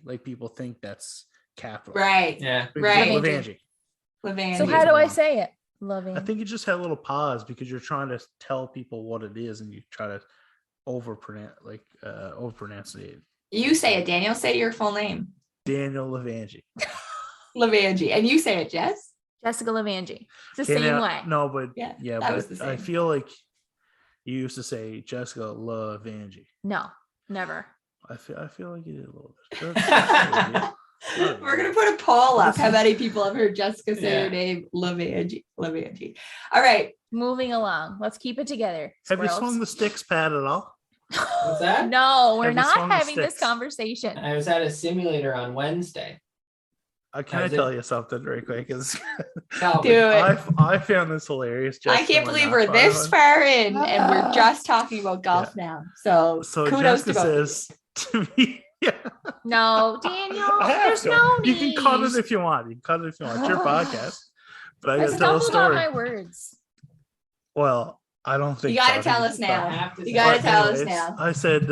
Like people think that's capital. Right. Yeah. Right. Levangie. Levangie. So how do I say it? Levangie. I think you just had a little pause because you're trying to tell people what it is, and you try to overpronounce it. You say it, Daniel. Say your full name. Daniel Levangie. Levangie. And you say it, Jess? Jessica Levangie. It's the same way. No, but that was the but I same. feel like you used to say Jessica Levangie. No, never. I feel like you did a little bit. We're gonna put a poll up. How many people have heard Jessica say her name? Levangie. All right. Moving along. Let's keep it together. Have you squirrels. swung the sticks pad at all? What's that? No, we're Have you not swung the having this sticks? conversation. I was at a simulator on Wednesday. Can I tell you something very quick? No, Do it. I found this hilarious. I can't believe we're this far in and we're just talking about golf now. So kudos Jessica to both. says to me, No, Daniel, I have there's to. no need. You can cut it if you want. It's your podcast. But I I gotta tell a stumbled on story. my words. Well, I don't think You gotta so. tell us I now. have to You say gotta it. tell us Anyways, now. I said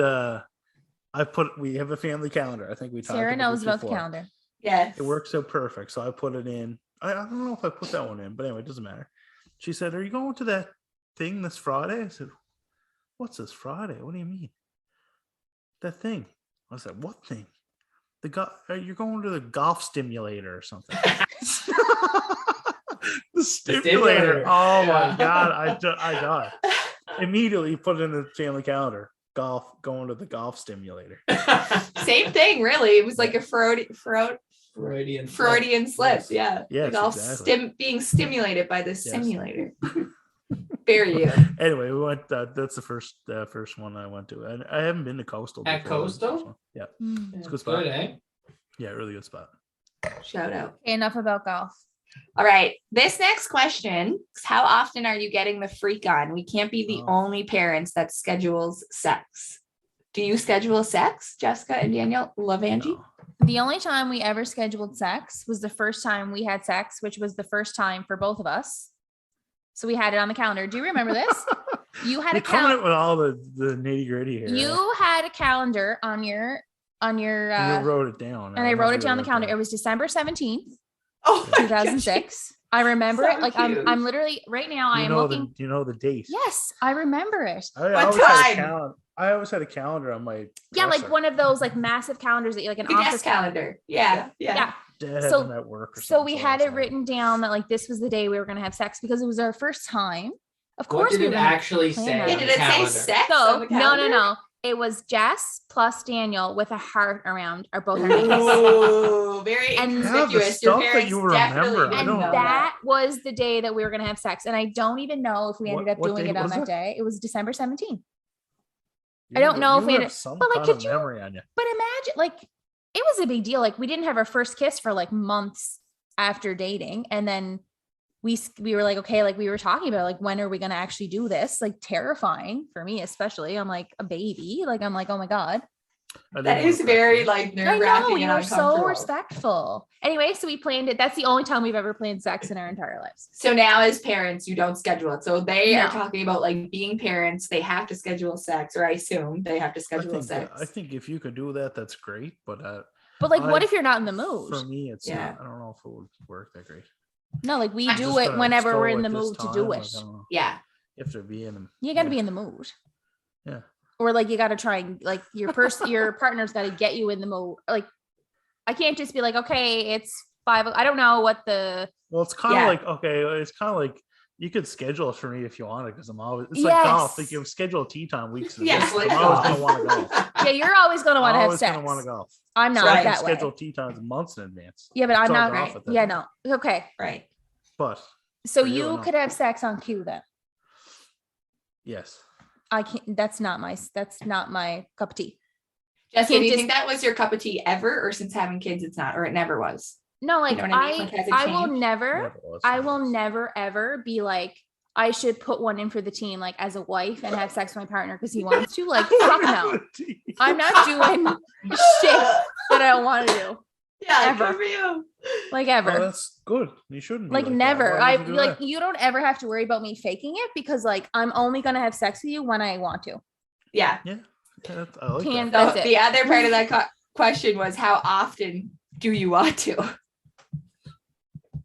we have a family calendar. I think we talked Sarah about knows this about the before. calendar. Yes. It works out perfect. So I put it in. I don't know if I put that one in, but anyway, it doesn't matter. She said, "Are you going to that thing this Friday?" I said, "What's this Friday? What do you mean? That thing?" I said, "What thing? You're going to the golf stimulator or something." The stimulator. Oh my god, I died. Immediately put it in the family calendar. Going to the golf stimulator. Same thing, really. It was like a Freudian slip. Yeah. Yes, Like all exactly. being stimulated by the simulator. Very you. Anyway, we went. That's the first one I went to, and I haven't been to Coastal. At before. Coastal? Yeah, Mm. it's a good spot. Good, eh? Yeah, really good spot. Shout out. Okay, enough about golf. All right. This next question is how often are you getting the freak on? We can't be the only parents that schedules sex. Do you schedule sex, Jessica and Daniel Levangie? No. The only time we ever scheduled sex was the first time we had sex, which was the first time for both of us. So we had it on the calendar. Do you remember this? You had You're a coming calendar. up with all the nitty gritty here. You had a calendar on your And you wrote it down. and I wrote it down on the calendar. It was December 17th, Oh, my 2006. I remember So it. Like cute. I'm literally right now. I am looking. You know the date. Yes, I remember it. I always had a calendar on my. Yeah, like dresser. one of those like massive calendars that you like an gosh. office Guest calendar. Yeah. Yeah. Dad had so- them at work or So something, we I had was it like, written down that like this was the day we were gonna have sex because it was our first time. Of What course, did we it were gonna actually plan say? it. Yeah, on did the it say calendar? sex? So on the no. calendar? It was Jess plus Daniel with a heart around our both our names. Ooh, very And- inconspicuous. Yeah, the Your stuff that parents you definitely remember, I didn't And don't know that was the day that we were gonna have sex. And I don't even know if we ended up What doing date it on was that it? day. It was December 17th. You I don't have- know if you we have had- some but, like, kind of could you- memory on you. But imagine like it was a big deal. Like we didn't have our first kiss for like months after dating. And then we were like, okay, like we were talking about like, when are we going to actually do this? Like terrifying for me, especially. I'm like a baby. Like, I'm like, oh my God. That is very like I nerve know, wracking. you were so respectful. Anyway, so we planned it. That's the only time we've ever planned sex in our entire lives. So now as parents, you don't schedule it. So they are No. talking about like being parents, they have to schedule sex, or I assume they have to schedule sex. I think if you could do that, that's great. But But like, what I- if you're not in the mood? for me, it's Yeah. not, I don't know if it would work that great. No, like we I'm do Just it gonna whenever go we're in at the this mood to time, do like, it. I don't know. Yeah. If they're being, You got to yeah. be in the mood. Yeah. Or like you got to try and like your partner's got to get you in the mood. Like I can't just be like, okay, it's 5. I don't know what the. Well, it's kind of Yeah. like, okay, it's kind of like you could schedule it for me if you want it, because I'm always, it's like golf. Like Yes. you schedule tea time weeks. in Yes, advance. like I'm always golf. gonna want to golf. Yeah, you're always gonna want to I'm have always sex. gonna want to golf. I'm not So I can that way. schedule tea times months in advance. Yeah, but I'm So I'll not. golf right. at that Yeah, point. no. Okay, Right. But so For you, you no. could have sex on cue then. yes, I can't. That's not my cup of tea. Jessica, Can't do you just- think that was your cup of tea ever, or since having kids, it's not, or it never was? No, like know what I mean? Like, has it I will changed? never. never was. I will never ever be like, I should put one in for the team, like as a wife and have sex with my partner because he wants to. Like, fuck no. I'm not doing shit that I don't want to do. Yeah, Ever. good for you. Like Oh, ever. that's good. You shouldn't. Be Like that. never. Why I would you do like that? you don't ever have to worry about me faking it because like I'm only gonna have sex with you when I want to. Yeah. Yeah, I like Can't- that. So That's it. the other part of that question was, how often do you want to?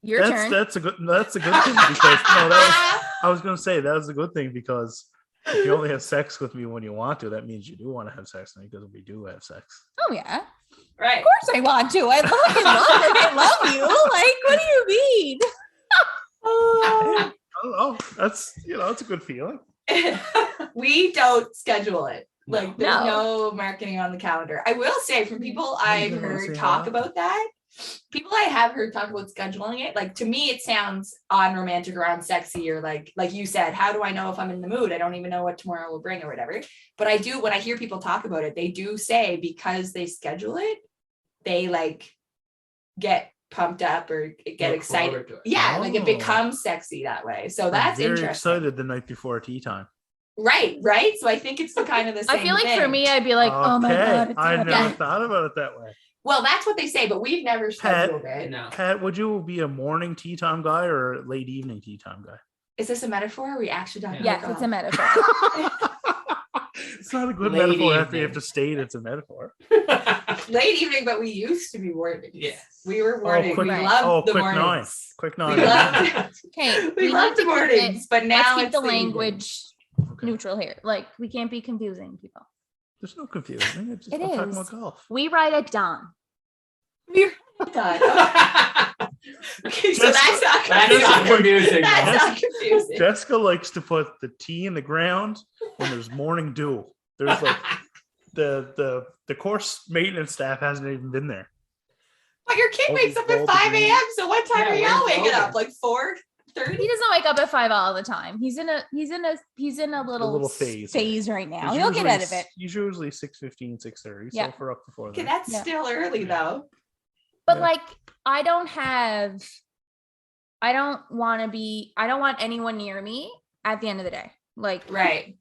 Your turn. That's a good thing because no, that was, I was gonna say that was a good thing because if you only have sex with me when you want to, that means you do want to have sex with me because we do have sex. Oh yeah. Right. Of course I want to. I love you. Like, what do you mean? I don't know. That's it's a good feeling. We don't schedule it. No. Like there's no marketing on the calendar. I will say from people I've you wanna heard say talk how? about that, people I have heard talk about scheduling it, like to me it sounds unromantic or unsexy, or like you said, how do I know if I'm in the mood? I don't even know what tomorrow will bring or whatever. But I do, when I hear people talk about it, they do say because they schedule it, they like get pumped up or get Look excited. forward to it. Yeah, like it Oh. becomes sexy that way. So I'm that's very interesting. excited the night before tea time. Right. So I think it's the kind of the same I feel like for thing. me, I'd be like, oh my Okay, god, it's I happening. never thought about it that way. Well, that's what they say, but we've never scheduled it. No. Pat, would you be a morning tea time guy or a late evening tea time guy? Is this a metaphor? Or are we actually talking Yes, about it's a golf? metaphor. It's not a good Late metaphor after you evening. have to state it's a metaphor. Late evening, but we used to be morning. Yes. We were morning. quick- we Right. loved the quick mornings. nine. Quick We nine. loved, Okay, we need loved to the keep it- mornings, but now Let's keep it's the the evening. language Okay. neutral here. Like, we can't be confusing people. There's no confusion. It's just, It I'm talking is. about golf. We ride at dawn. We're done. Okay, so that's not That's not confusing. That's though. not confusing. Jessica likes to put the tea in the ground when there's morning dew. There's like the course maintenance staff hasn't even been there. But your kid Oh, wakes up at well, 5 a.m. So what time Yeah, are y'all where's waking Logan? up? Like 4:30? He doesn't wake up at 5 all the time. He's in a little phase. right now. It's He'll get usually out of it. He's usually 6:15, 6:30. Yeah. So if we're up before Okay, that. that's Yeah. still early though. But Yeah. like, I don't want anyone near me at the end of the day. Like, Right.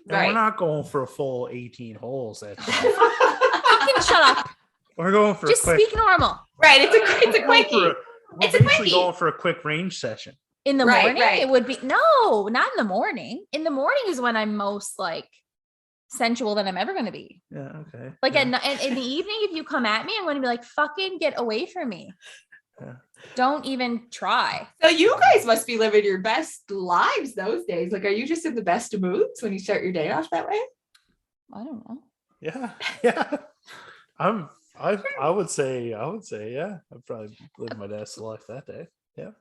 And we're not going for a full 18 holes. fucking shut up. We're going for Just a quick. speak normal. Right. It's a we're going quickie. for a- We're It's a basically quickie. going for a quick range session. In the Right, morning, right. it would be no, not in the morning. In the morning is when I'm most like sensual that I'm ever going to be. Yeah. Okay. Like yeah. in the evening, if you come at me, I'm going to be like, fucking get away from me. Yeah. Don't even try. So you guys must be living your best lives those days. Like, are you just in the best of moods when you start your day off that way? I don't know. Yeah. Yeah. I would say yeah. I'd probably live my best life that day. Yeah.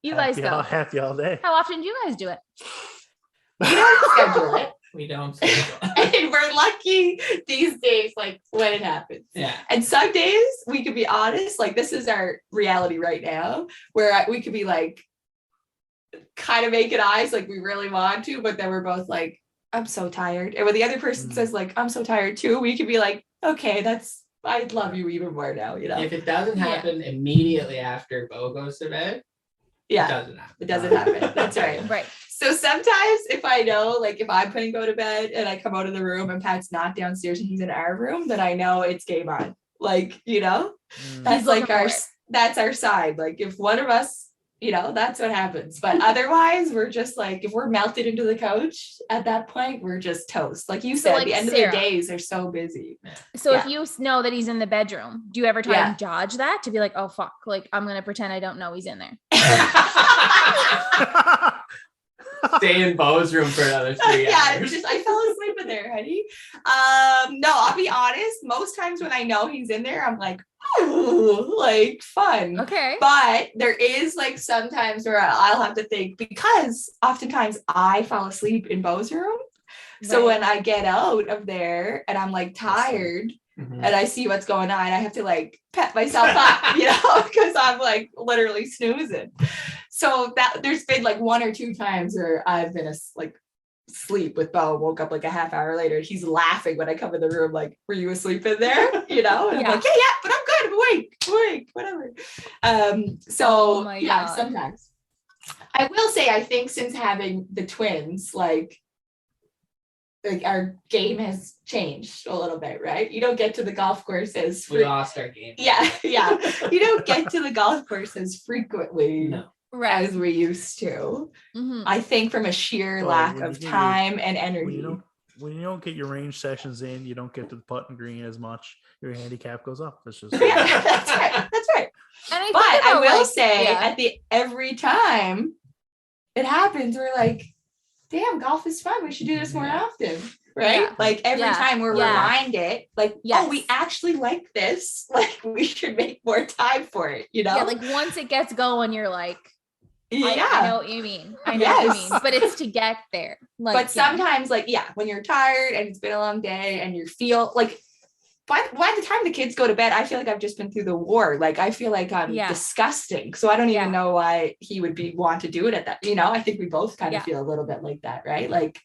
You guys Happy all- go. happy all day. How often do you guys do it? We don't schedule it. We don't schedule. And we're lucky these days, like when it happens. Yeah. And some days we could be honest, like this is our reality right now, where we could be like kind of making eyes like we really want to, but then we're both like, I'm so tired. And when the other person Mm. says like, I'm so tired too, we could be like, Okay, I love you even more now, you know? If it doesn't Yeah. happen immediately after Bo goes to bed, it Yeah, doesn't happen. it doesn't happen. That's right. Right. So sometimes if I know, like if I'm putting Bo to bed and I come out of the room and Pat's not downstairs and he's in our room, then I know it's game on. Like, you know, that's He's like looking for it. that's our side. Like if one of us, you know, that's what happens. But otherwise, we're just like, if we're melted into the couch at that point, we're just toast. Like you So, said, like, the end Sarah. of the days are so busy. So if Yeah. you know that he's in the bedroom, do you ever try Yeah. and dodge that to be like, oh fuck, like I'm gonna pretend I don't know he's in there? Stay in Bo's room for another 3 Yeah, hours. it's just I fell asleep in there, honey. No, I'll be honest. Most times when I know he's in there, I'm like, ooh, like fun. Okay. But there is like sometimes where I'll have to think because oftentimes I fall asleep in Bo's room. So Right. when I get out of there and I'm like tired Mhm. and I see what's going on, I have to like pep myself up, you know, because I'm like literally snoozing. So that there's been like 1 or 2 times where I've been like sleep with Bo, woke up like a half hour later. He's laughing when I come in the room, like, were you asleep in there? You know, and Yeah. I'm like, yeah, but I'm good, I'm awake, whatever. So Oh my yeah, God. sometimes. I will say, I think since having the twins, like our game has changed a little bit, right? You don't get to the golf course as We lost our game. yeah. You don't get to the golf course as frequently No. Right. as we used to. Mhm. I think from a sheer Well, lack when of you get your- time and when energy. you don't get your range sessions in, you don't get to the putting green as much. Your handicap goes up. That's just Yeah, that's right. That's right. And I But think I about, will like, say yeah. at the every time it happens, we're like, damn, golf is fun. We should do this more Yeah. often. Right? Yeah. Like every Yeah. time we're Yeah. reminded, like, Yes. oh, we actually like this. Like we should make more time for it, you know? Yeah, like once it gets going, you're like, yeah. I know what you mean. I know what you Yes. mean. But it's to get there. Like, But sometimes, like, yeah, when you're tired and it's been a long day and you feel like by the time the kids go to bed, I feel like I've just been through the war. Like I feel like I'm Yeah. disgusting. So I don't Yeah. even know why he would want to do it at that. You know, I think we both kind of Yeah. feel a little bit like that, right? Like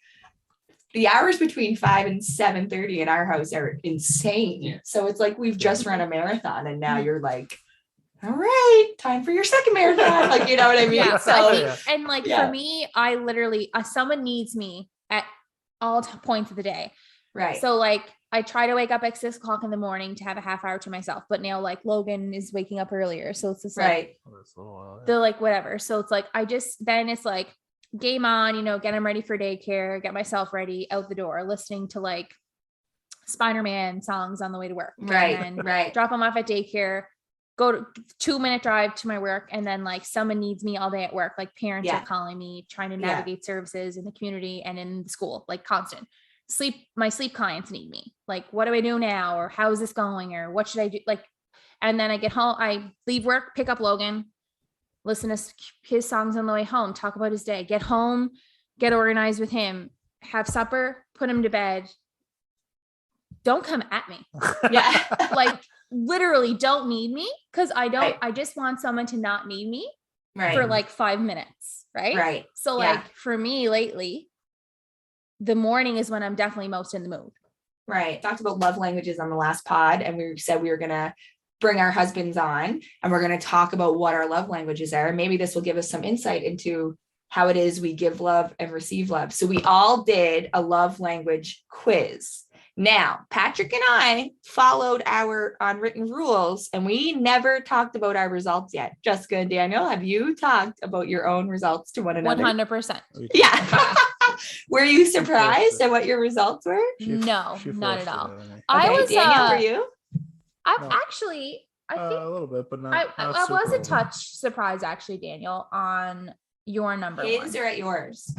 the hours between 5 and 7:30 in our house are insane. Yeah. So it's like we've just run a marathon and now Mhm. you're like, all right, time for your second marathon. Like, you know what I mean? Yeah. So I think, and like yeah. for me, I literally, someone needs me at all points of the day. right. So like I try to wake up at 6 o'clock in the morning to have a half hour to myself, but now like Logan is waking up earlier. So it's just like right. the like whatever. So it's like then it's like game on, you know, get him ready for daycare, get myself ready, out the door, listening to like Spider-Man songs on the way to work. Right. And then Right. drop him off at daycare, go to 2-minute drive to my work, and then like someone needs me all day at work. Like parents Yeah. are calling me, trying to Yeah. navigate services in the community and in the school, like constant. My sleep clients need me. Like, what do I do now? Or how is this going? Or what should I do? Like, and then I get home, I leave work, pick up Logan, listen to his songs on the way home, talk about his day, get home, get organized with him, have supper, put him to bed. Don't come at me. Yeah. Like literally don't need me, because I don't, Right. I just want someone to not need me right. for like 5 minutes. Right. right. So Yeah. like for me lately, the morning is when I'm definitely most in the mood. Right. Talked about love languages on the last pod, and we said we were going to bring our husbands on and we're going to talk about what our love languages are. Maybe this will give us some insight into how it is we give love and receive love. So we all did a love language quiz. Now, Patrick and I followed our unwritten rules and we never talked about our results yet. Jessica and Daniel, have you talked about your own results to one another? 100%. Yeah. Were you surprised at what your results were? No, She not at forced it all. out of me. I Okay, was, Daniel, were you? I've No. actually, I think A little bit, but not. I not was super a over. touch surprised actually, Daniel, on your number His one. or at yours?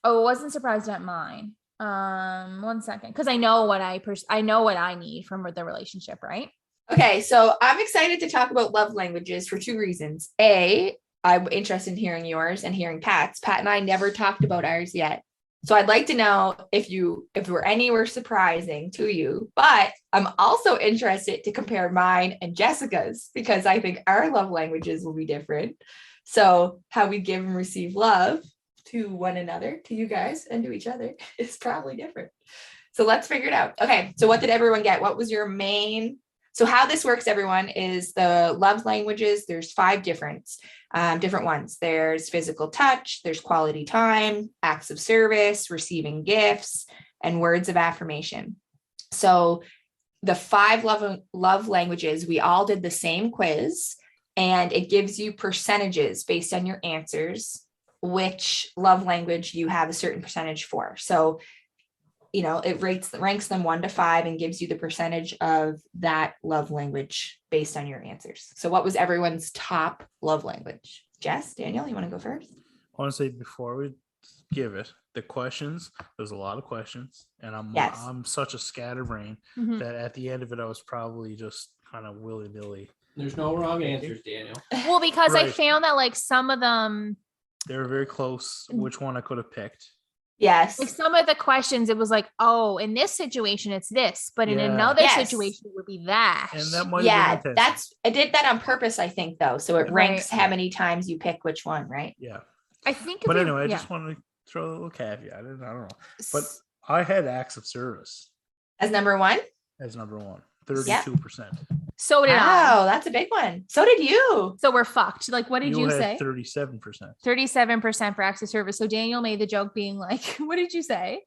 Oh, I wasn't surprised at mine. 1 second, because I know what I know what I need from the relationship, right? Okay, so I'm excited to talk about love languages for 2 reasons. A, I'm interested in hearing yours and hearing Pat's. Pat and I never talked about ours yet. So I'd like to know if were anywhere surprising to you, but I'm also interested to compare mine and Jessica's because I think our love languages will be different. So how we give and receive love to one another, to you guys and to each other is probably different. So let's figure it out. Okay. So what did everyone get? What was your main? So how this works, everyone, is the love languages. There's 5 different ones. There's physical touch, there's quality time, acts of service, receiving gifts, and words of affirmation. So the 5 love languages, we all did the same quiz, and it gives you percentages based on your answers, which love language you have a certain percentage for. So it ranks them 1 to 5 and gives you the percentage of that love language based on your answers. So what was everyone's top love language? Jess, Daniel, you want to go first? Honestly, before we give it, the questions, there's a lot of questions, and I'm such a scatterbrain Mhm. that at the end of it, I was probably just kind of willy-nilly. There's no wrong answers, Daniel. Well, because I Right. found that like some of them, They were very close. Which one I could have picked? Yes. like some of the questions, it was like, oh, in this situation, it's this, but in Yeah. another Yes. situation, it would be that. And that might Yeah, have been intense. I did that on purpose, I think, though. So it Right. ranks how many times you pick which one, right? Yeah. I think. But if you- anyway, I yeah. just wanted to throw a little caveat in. I don't know. But I had acts of service As number 1. as number 1, 32%. So did I. Wow, that's a big one. So did you. So we're fucked. Like, what did you had say? 37%. 37% for acts of service. So Daniel made the joke being like, what did you say?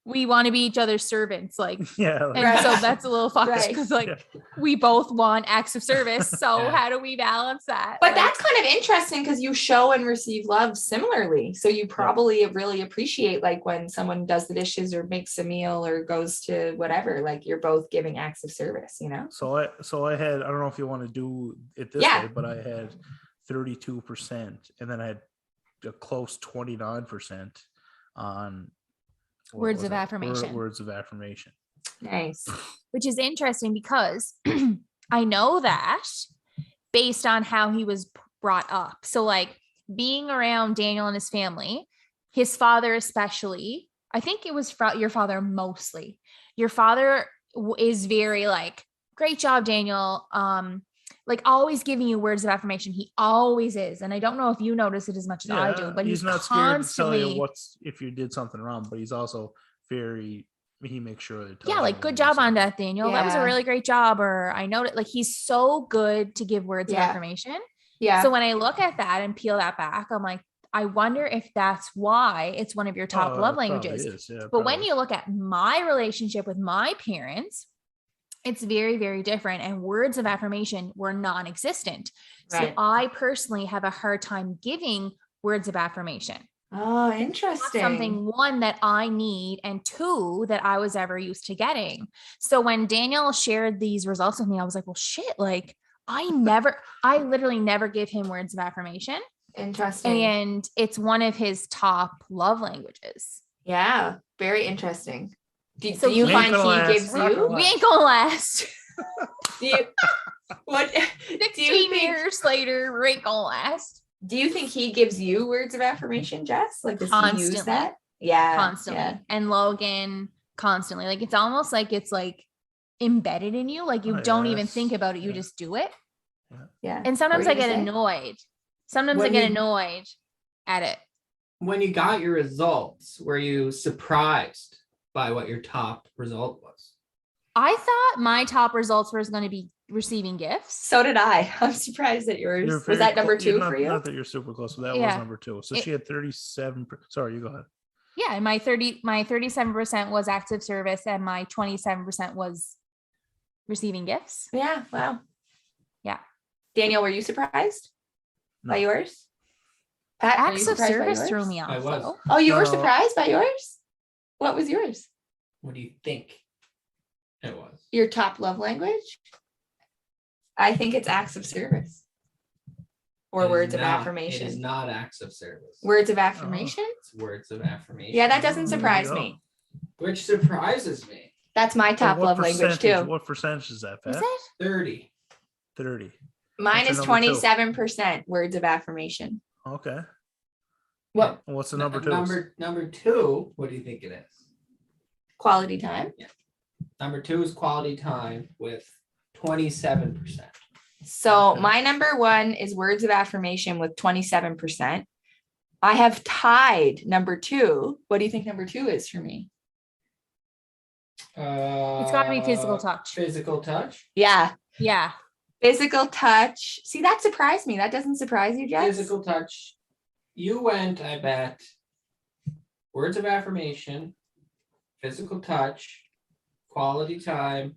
We want to be each other's servants. Like, Yeah. and Right. so that's a little fucked Right. because like Yeah. we both want acts of service. So Yeah. how do we balance that? But Like, that's kind of interesting because you show and receive love similarly. So you probably really appreciate like when someone does the dishes or makes a meal or goes to whatever, like you're both giving acts of service, So I had, I don't know if you want to do it this Yeah. way, but I had 32%, and then I had a close 29% on what Words was of it? affirmation. Words of affirmation. Nice. which is interesting because I know that based on how he was brought up. So like being around Daniel and his family, his father especially, I think it was your father mostly. Your father is very like, great job, Daniel. Like always giving you words of affirmation. He always is. And I don't know if you notice it as much as I do, but he's not scared to constantly tell you if you did something wrong, but he's also he makes sure that yeah, like good job on that, Daniel. That was a Yeah. really great job. Or I know that like he's so good to give words of Yeah. affirmation. Yeah. So when I look at that and peel that back, I'm like, I wonder if that's why it's one of your top love languages. But when you look at my relationship with my parents, it's very, very different. And words of affirmation were non-existent. Right. So I personally have a hard time giving words of affirmation. Oh, Not interesting. something, 1, that I need, and 2, that I was ever used to getting. So when Daniel shared these results with me, I was like, well, shit, like I literally never give him words of affirmation. Interesting. And it's one of his top love languages. Yeah. Very interesting. Do So you We find ain't gonna he last. gives We're not you? gonna We ain't gonna last. Do you what do you 16 think? years later, we ain't gonna last. Do you think he gives you words of affirmation, Jess? Like does he use Constantly. that? Yeah. Constantly. Yeah. And Logan constantly. Like it's almost like it's like embedded in you. Like you Oh, don't even yes. think about it. You Yeah. just do it. Yeah. And sometimes What I were you get gonna say? annoyed. Sometimes I When get you- annoyed at it. When you got your results, were you surprised by what your top result was? I thought my top results was going to be receiving gifts. So did I. I'm surprised that yours You're was very that number clo- 2 not, for you. Not that you're super close, but that was Yeah. number 2. So It- she had 37. Sorry, you go ahead. Yeah, and my 37% was active service and my 27% was receiving gifts. Yeah. Wow. Yeah. Daniel, were you surprised by No. yours? Pat, were you Acts of surprised by service yours? threw me I off. was. though. Oh, you were No. surprised by yours? What was yours? What do you think it was? Your top love language? I think it's acts of service. Or It is words of not- It is affirmation. not acts of service. Words of affirmation? It's words of affirmation. Yeah, that doesn't There you surprise go. me. Which surprises me. That's my So top what love language percentage- too. What percentage is that, Is Pat? it? 30. 30. Mine What's is your number 27% words of affirmation. Okay. What And what's the number 2? Number 2, what do you think it is? quality time? Number 2 is quality time with 27%. So Okay. my number 1 is words of affirmation with 27%. I have tied number 2. What do you think number 2 is for me? It's got to be physical touch. Physical touch. Yeah. Yeah. Physical touch. See, that surprised me. That doesn't surprise you, Jess? Physical touch. You went, I bet. Words of affirmation, physical touch, quality time,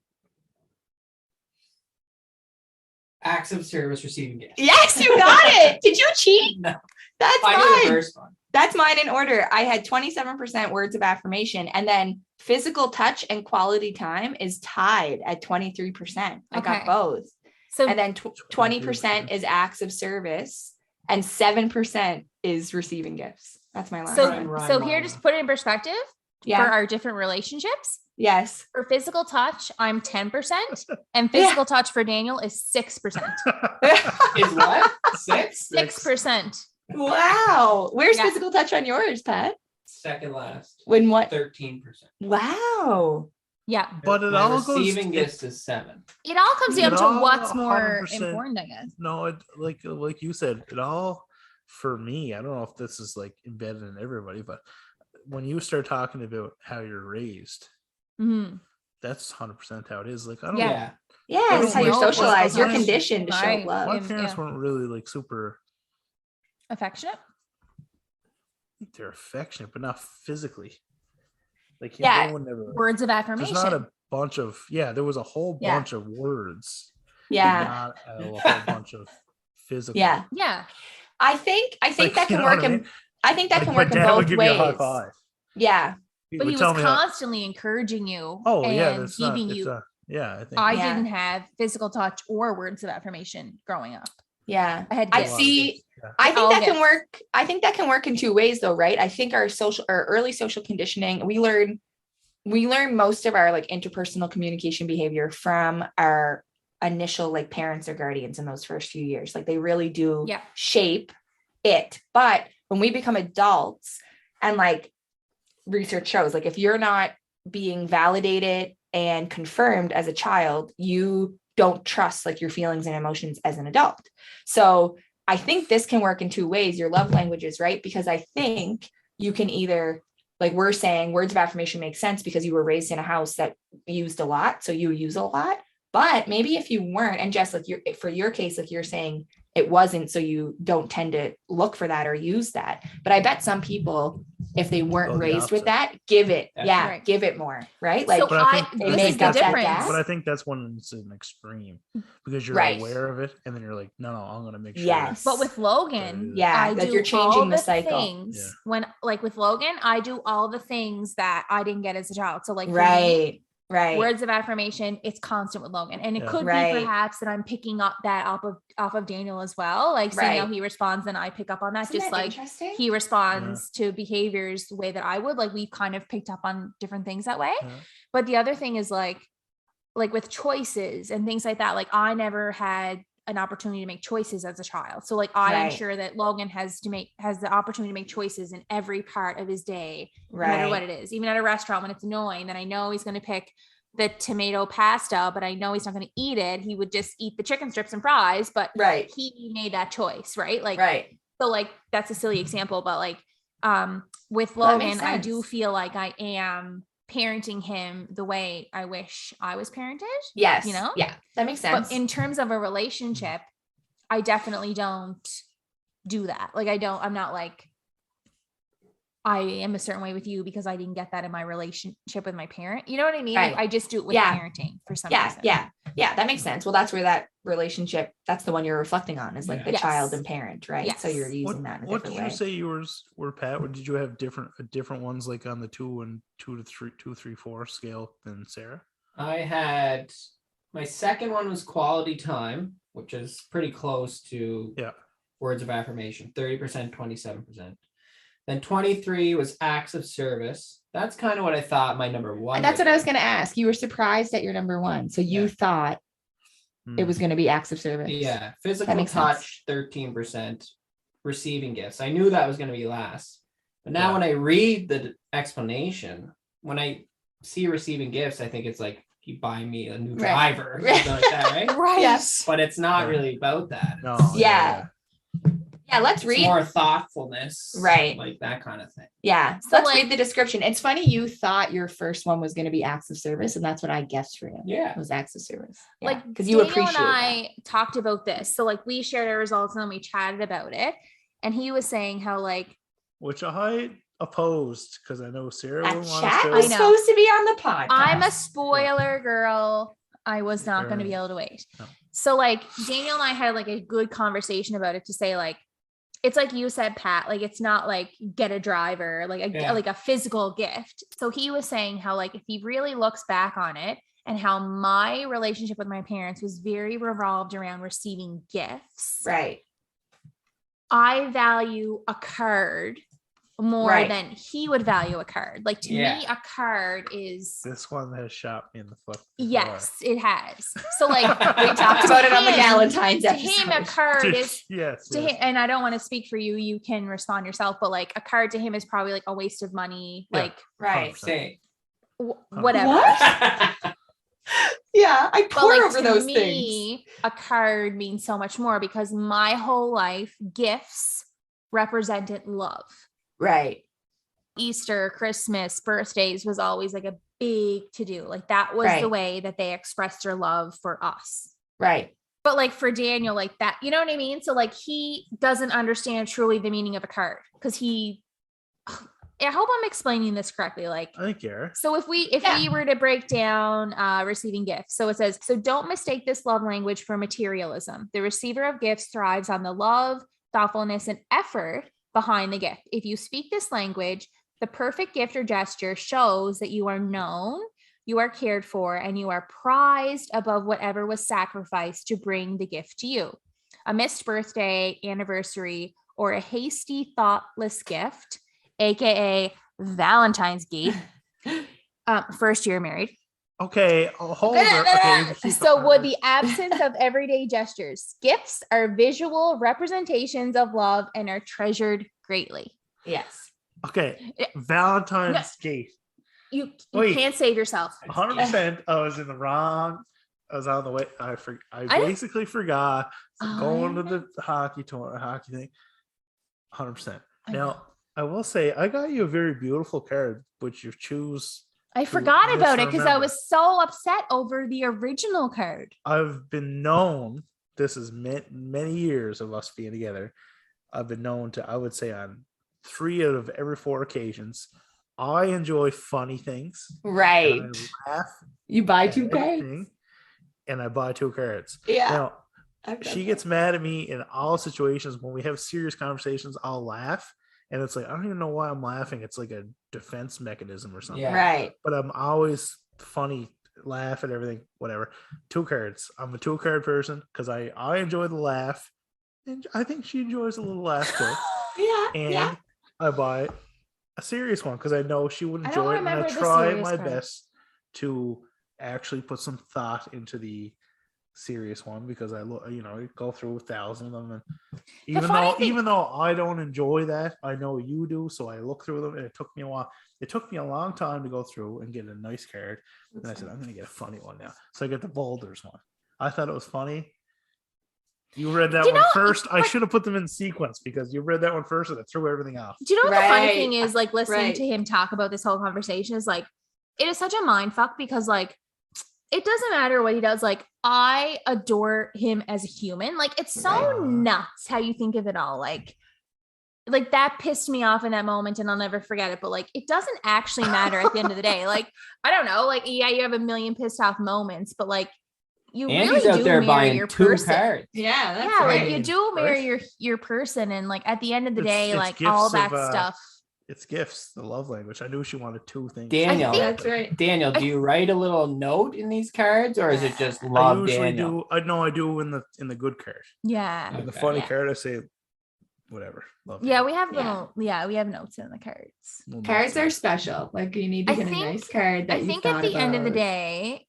acts of service, receiving gifts. Yes, you got it. Did you cheat? No, That's I knew the mine. first one. That's mine in order. I had 27% words of affirmation, and then physical touch and quality time is tied at 23%. I got Okay. both. So And then 20% is acts of service, and 7% is receiving gifts. That's my last so one. Ryan, here, just put it in perspective for Yeah. our different relationships. Yes. For physical touch, I'm 10%, and physical touch for Daniel is 6%. Is what? 6? 6%. Wow. Where's Yeah. physical touch on yours, Pat? Second last. When what? 13%. Wow. Yeah. But it My all goes. receiving gifts is 7. It all comes down It to all what's more 100%. important, I guess. No, it like you said, it all for me. I don't know if this is like embedded in everybody, but when you start talking about how you're raised, Mhm. that's 100% how it is. Like I don't. Yeah. know. Yeah, I that's don't how you're know. My socialized. You're parents- conditioned to show Right. love. My Yeah. parents weren't really like super. Affectionate. I think they're affectionate, but not physically. Like Yeah. they would never. Words of There's affirmation. not a bunch of There was a whole Yeah. bunch of words. Yeah. Not a whole bunch of physical. Yeah. Yeah. I think Like, that you can know what work I in mean? I think that Like, can my work in dad would both give me a high ways. five. Yeah. But he was tell me how- constantly encouraging you. Oh yeah, and that's not. giving It's you. not. Yeah, I think. I Yeah. didn't have physical touch or words of affirmation growing up. Yeah. I had I gifts. see. Yeah. I think All that can gifts. work. I think that can work in two ways though, right? I think our early social conditioning, we learn most of our like interpersonal communication behavior from our initial like parents or guardians in those first few years. Like they really do Yeah. shape it. But when we become adults, and like research shows, like if you're not being validated and confirmed as a child, you don't trust like your feelings and emotions as an adult. So I think this can work in two ways, your love languages, right? Because I think you can either, like we're saying, words of affirmation make sense because you were raised in a house that used a lot, so you use a lot. But maybe if you weren't, and Jess, like for your case, like you're saying it wasn't, so you don't tend to look for that or use that. But I bet some people, if they weren't Go the raised with opposite. that, give it, That's yeah, right. give it more, right? Like, So But I think- this It is makes the up that difference. gap. But I think that's when it's an extreme because you're Right. aware of it, and then you're like, no, I'm gonna make sure. Yes. But with Logan, Yeah, I like do you're changing all the cycle. things Yeah. when, like with Logan, I do all the things that I didn't get as a child. So like for me, right. words of affirmation, it's constant with Logan, and it Yeah. could Right. be perhaps that I'm picking up that off of Daniel as well, like seeing how Right. he responds, and I pick up on that, Isn't just that like interesting? he responds to behaviors the way that I would. Like we've kind of picked up on different things that way. Yeah. But the other thing is like with choices and things like that, like I never had an opportunity to make choices as a child. So like I Right. ensure that Logan has the opportunity to make choices in every part of his day, no matter what Right. it is. Even at a restaurant when it's annoying, then I know he's going to pick the tomato pasta, but I know he's not going to eat it. He would just eat the chicken strips and fries, but Right. he made that choice, right? Like Right. so like that's a silly example, but like with That makes Logan, I do sense. feel like I am parenting him the way I wish I was parented. Yes. You know? Yeah. That makes sense. But in terms of a relationship, I definitely don't do that. Like I'm not like I am a certain way with you because I didn't get that in my relationship with my parent. You know what I mean? Like Right. I just do it with Yeah. parenting for some yeah. reason. Yeah. That makes sense. Well, that's where that relationship, that's the one you're reflecting on, is like Yeah. the Yes. child and parent, right? So you're Yes. using that in a What did different you way. say yours were, Pat? Or did you have different ones like on the 2 to 3, 4 scale than Sarah? I had my second one was quality time, which is pretty close to Yeah. words of affirmation, 30%, 27%. Then 23 was acts of service. That's kind of what I thought my number one. That's would what I was be. going to ask. You were surprised at your number one. So you Yeah. thought it Hmm. was going to be acts of service. Yeah, physical makes touch, sense. 13%. Receiving gifts. I knew that was going to be last. But now Yeah. when I read the explanation, when I see receiving gifts, I think it's like you buy me a new Right. driver or something like that, right? Right. Yes. But it's not Yeah. really about that. No. Yeah. Yeah, let's It's read. more thoughtfulness, Right. Like that kind of thing. Yeah. So So, let's like- read the description. It's funny you thought your first one was going to be acts of service, and that's what I guessed for you. Yeah. It was acts of service. Like because you Daniel appreciate and that. I talked about this. So like we shared our results and then we chatted about it. And he was saying how like Which I opposed because I know Sarah That would want chat to was I know. supposed to be on the podcast. I'm a spoiler girl. I was not Fair going to be enough. able to wait. No. So like Daniel and I had like a good conversation about it to say like, it's like you said, Pat, like it's not like get a driver, like Yeah. like a physical gift. So he was saying how like if he really looks back on it and how my relationship with my parents was very revolved around receiving gifts. Right. I value a card more Right. than he would value a card. Like to me, Yeah. a card is This one has shot me in the foot. before. yes, it has. So like We talked about it on the him- Galentine's to episode. him, a card is Yes. to yes. him, and I don't want to speak for you. You can respond yourself, but like a card to him is probably like a waste of money. Yeah. Like Right. Say. whatever. What? Yeah, I But pour like over to those things. me, a card means so much more because my whole life, gifts represented love. Right. Easter, Christmas, birthdays was always like a big to do. Like that was the Right. way that they expressed their love for us. Right. But like for Daniel, like that, you know what I mean? So like he doesn't understand truly the meaning of a card because I hope I'm explaining this correctly. Like, I think Garrett. so if we Yeah. were to break down receiving gifts, so it says, so don't mistake this love language for materialism. The receiver of gifts thrives on the love, thoughtfulness, and effort behind the gift. If you speak this language, the perfect gift or gesture shows that you are known, you are cared for, and you are prized above whatever was sacrificed to bring the gift to you. A missed birthday, anniversary, or a hasty, thoughtless gift, aka Valentine's gift. First year married. Okay, hold her. Okay, keep So on. would the absence of everyday gestures. Gifts are visual representations of love and are treasured greatly. Yes. Okay, Yeah. Valentine's Gate. You Wait. can't save yourself. 100%. I was in the wrong. I was on the way. I I- basically forgot going to I- the hockey thing. 100%. I Now, I will say I got you a very beautiful card, which you choose. I forgot Yes, about I it because I remember. was so upset over the original card. I've been known. This is many years of us being together. I've been known to. I would say on 3 out of every 4 occasions, I enjoy funny things. and Right. I laugh You buy at two cards. everything, and I buy 2 cards. Yeah. Now, I've done she that. gets mad at me in all situations. When we have serious conversations, I'll laugh. And it's like, I don't even know why I'm laughing. It's like a defense mechanism or something. Yeah. Right. But I'm always funny, laugh at everything, whatever. 2 cards. I'm a 2 card person because I enjoy the laugh. And I think she enjoys a little laugh too. Yeah. And Yeah. I buy a serious one because I know she would I don't enjoy it. And I remember the try serious my card. best to actually put some thought into the serious one because I look, go through 1,000 of them. And funny thing- even though I don't enjoy that, I know you do. So I look through them and it took me a while. It took me a long time to go through and get a nice card. And I said, I'm going to get a funny one now. So I get the Boulders one. I thought it was funny. You read that You one know, first. I but- should have put them in sequence because you read that one first and it threw everything off. Do you know what the funny Right. thing is? Like listening Right. to him talk about this whole conversation is like, it is such a mind fuck because like, it doesn't matter what he does. Like, I adore him as a human. Like, it's so Right. nuts how you think of it all. Like that pissed me off in that moment and I'll never forget it. But like, it doesn't actually matter at the end of the day. Like, I don't know. Like, yeah, you have a million pissed off moments, but like, you Andy's really out do there marry buying your 2 person. cards. Yeah. That's Yeah, right. like you do marry Right? your person, and like at the end of the It's- day, it's like all gifts that of, stuff. It's gifts, the love language. I knew she wanted 2 things. Daniel. That's right. Daniel, do you write a little note in these cards, or is it just I love usually Daniel? do. I do in the good card. Yeah. In the Okay. funny Yeah. card, I say whatever. Love Yeah, you. we have Yeah. we have notes in the cards. Little Cards notes. are special. Like you need to I get think- a nice card that I you think at thought the end of the about. day,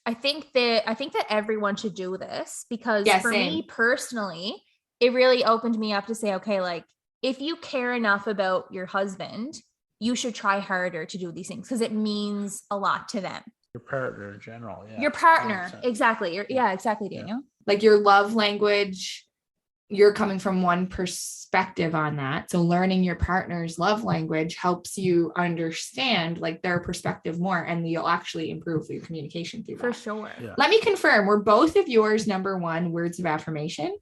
I think that everyone should do this because Yeah, for me same. personally, it really opened me up to say, okay, like if you care enough about your husband, you should try harder to do these things because it means a lot to them. Your partner in general. Yeah. Your partner, 100%. exactly. Yeah, exactly, Yeah. Daniel. Like your love language you're coming from one perspective on that. So learning your partner's love language helps you understand like their perspective more, and you'll actually improve your communication through For that. sure. Yeah. Let me confirm, were both of yours number one words of affirmation?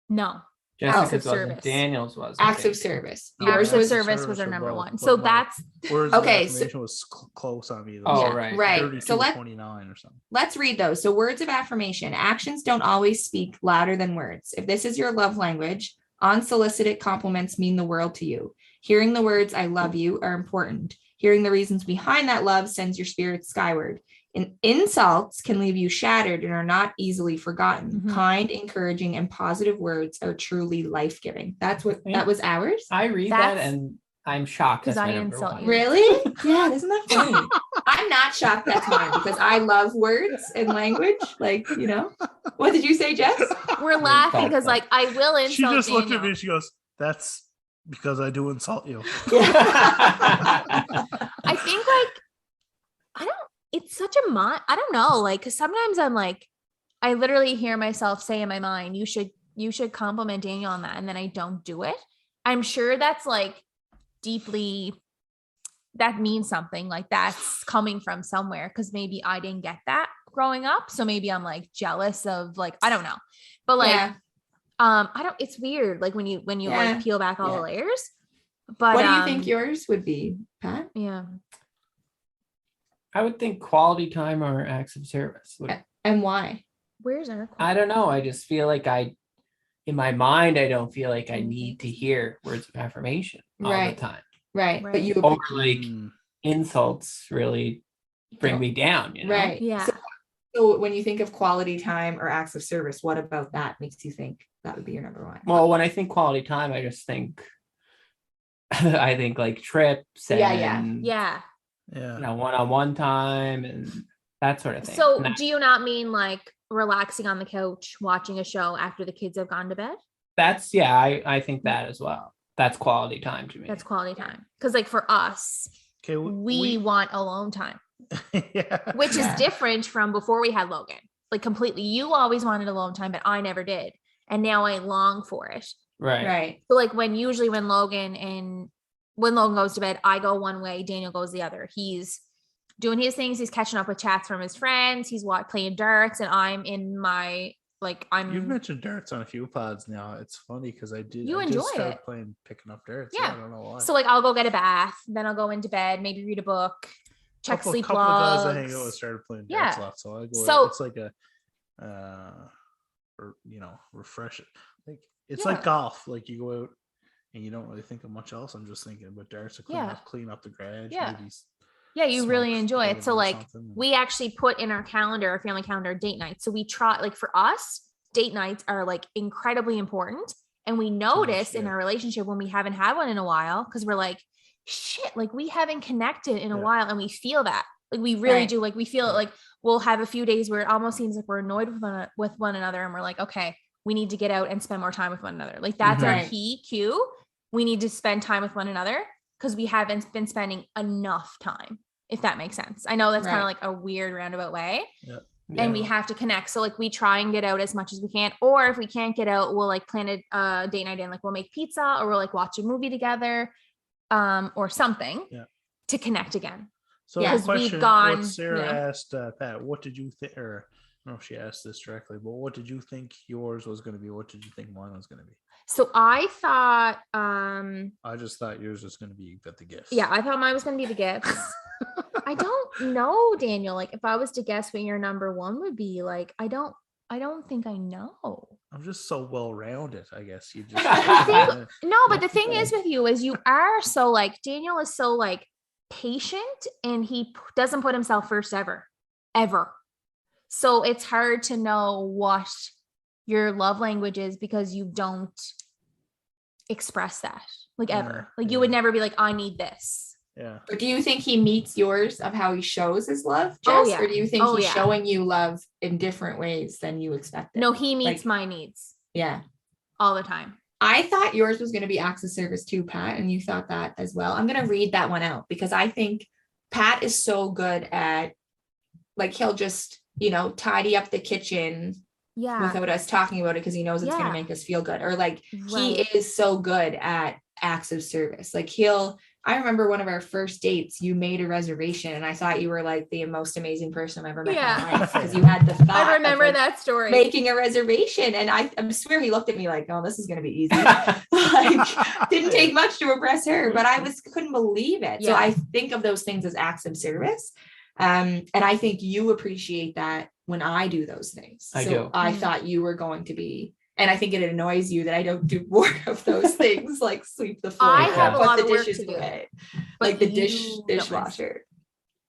No. Jessica's of wasn't. service. Daniel's was. I Acts of think. service. No, Yours Acts of was service was our or number both, one. but So my that's words Okay, of so- affirmation was close on me. Oh, Yeah, right. right. 32 So let's 29 or something. read those. So words of affirmation. Actions don't always speak louder than words. If this is your love language, unsolicited compliments mean the world to you. Hearing the words "I love you" are important. Hearing the reasons behind that love sends your spirit skyward. And insults can leave you shattered and are not easily forgotten. Mhm. Kind, encouraging, and positive words are truly life-giving. That's what that was ours. I read that That's- and I'm shocked. 'Cause That's my I number insult one. you. Really? Yeah, isn't that funny? I'm not shocked that's mine because I love words and language. Like, you know, what did you say, Jess? we're laughing insult because them. like I will insult She just looked at Daniel. me and she goes, "That's because I do insult you." I think like it's such a I don't know, like because sometimes I'm like, I literally hear myself say in my mind, you should compliment Daniel on that, and then I don't do it. I'm sure that's like deeply, that means something, like that's coming from somewhere because maybe I didn't get that growing up. So maybe I'm like jealous of like, I don't know. But like Yeah. I don't, it's weird like when you Yeah. like peel back all Yeah. the layers. But What do you think yours would be, Pat? yeah. I would think quality time or acts of service. And why? Where's our I don't know. I just feel like in my mind, I don't feel like I Mhm. need to hear words of affirmation all Right. the time. Right. But Right. you Or like Mm. insults really bring me down, you know? right. Yeah. So when you think of quality time or acts of service, what about that makes you think that would be your number one? Well, when I think quality time, I just think I think like trips and Yeah. Yeah. one-on-one time and that sort of thing. So And that- do you not mean like relaxing on the couch, watching a show after the kids have gone to bed? that's I think that as well. That's quality time to me. That's quality time. Because like for us, Okay. we want alone time, yeah. which Yeah. is different from before we had Logan. Like completely. You always wanted alone time, but I never did. And now I long for it. right. Right. So like when Logan goes to bed, I go one way, Daniel goes the other. He's doing his things, he's catching up with chats from his friends, he's playing darts, and I'm in my You've mentioned darts on a few pods now. It's funny because I did. You I enjoy just started it. picking up darts. Yeah. I don't know why. so like I'll go get a bath, then I'll go into bed, maybe read a book, check sleep couple of guys I logs. hang out with started playing Yeah. darts a lot, so I go. So- it's like a, or refresh it. Like it's Yeah. like golf. Like you go out and you don't really think of much else. I'm just thinking about darts to Yeah. clean up the garage. Yeah. Maybe Yeah, you really smoke enjoy it. So or like something. we actually put in our calendar, our family calendar, date night. So we try, like for us, date nights are like incredibly important. And we notice in yeah. our relationship when we haven't had one in a while, because we're like, shit, like we haven't connected in a Yeah. while. And we feel that. Like we really Right. do. Like we feel Yeah. like we'll have a few days where it almost seems like we're annoyed with one another. And we're like, okay, we need to get out and spend more time with one another. Like that's our Right. key cue. We need to spend time with one another because we haven't been spending enough time, if that makes sense. I know that's kind of Right. like a weird roundabout way, Yeah. and we have to connect. So like we try and get out as much as we can, or if we can't get out, we'll like plan a date night in, like we'll make pizza or we'll like watch a movie together, or something Yeah. to connect again. So Yeah. the 'Cause we've question, gone, what Sarah you know. asked Pat, what did you think? Or I don't know if she asked this directly, but what did you think yours was going to be? What did you think mine was going to be? So I thought, I just thought yours was going to be you got the gifts. yeah, I thought mine was going to be the gifts. I don't know, Daniel. Like if I was to guess what your number one would be, like I don't think I know. I'm just so well rounded. I guess you just. No, but the thing is with you is you are so like Daniel is so like patient and he doesn't put himself first ever. So it's hard to know what your love language is because you don't express that like ever. Like you would yeah. never be like, I need this. Yeah. But do you think he meets yours of how he shows his love, Oh, Jess? yeah. Or do you think Oh, he's yeah. showing you love in different ways than you expected? No, he meets Like- my needs Yeah. all the time. I thought yours was going to be acts of service too, Pat, and you thought that as well. I'm going to read that one out because I think Pat is so good at, like, he'll just, tidy up the kitchen Yeah. without us talking about it because he knows it's going Yeah. to make us feel good. Or like he Right. is so good at acts of service. Like I remember one of our first dates, you made a reservation and I thought you were like the most amazing person I've ever met in my life because you had the thought I of, remember like, that story. making a reservation. And I swear he looked at me like, oh, this is going to be easy. Like didn't take much to impress her, but I couldn't believe it. So Yeah. I think of those things as acts of service. And I think you appreciate that when I do those things. I So do. I Mhm. thought you were going to be, and I think it annoys you that I don't do more of those things, like sweep the floor, I have a put lot the of work dishes to do, away, but like the you don't mind. dishwasher.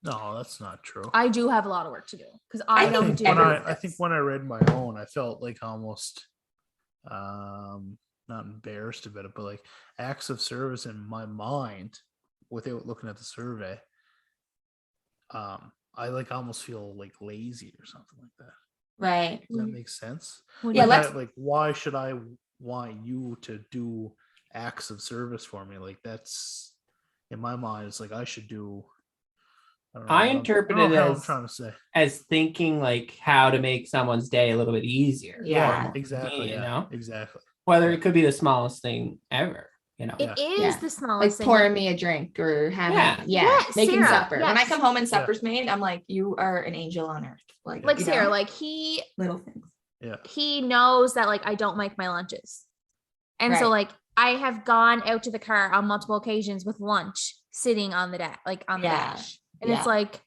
No, that's not true. I do have a lot of work to do because I I think don't think do when everyone I think does. when I read my own, I felt like almost not embarrassed about it, but like acts of service in my mind without looking at the survey. I like almost feel like lazy or something like that. Right. Does that make sense? What do Yeah, you- Like, let's- like why should I want you to do acts of service for me? Like that's in my mind, it's like I should do. don't know I what interpret don't know it how I'm as- trying to say. As thinking like how to make someone's day a little bit easier. Yeah. Exactly. You Yeah, know, exactly. whether Yeah. it could be the smallest thing ever, you know. It is Yeah. the Like smallest thing. pouring me a drink or having, Yeah. Yes, making Sarah, supper. When I yes. come home and supper's made, I'm like, you are an angel on earth. Like, Like you Sarah, know, like he little things. knows that like I don't make my lunches. And so Right. like I have gone out to the car on multiple occasions with lunch sitting on the dash, like on the Yeah. dash. And Yeah. it's like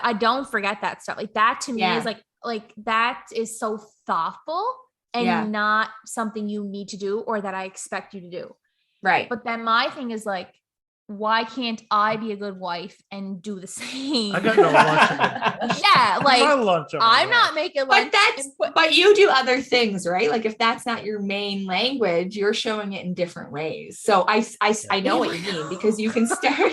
I don't forget that stuff. Like that to me Yeah. is like that is so thoughtful and Yeah. not something you need to do or that I expect you to do. Right. But then my thing is like, why can't I be a good wife and do the same? I got no lunch. in it. Yeah, My like lunch. I'm not making lunch. But you do other things, right? Like if that's not your main language, you're showing it in different ways. So I know what you mean because you can start.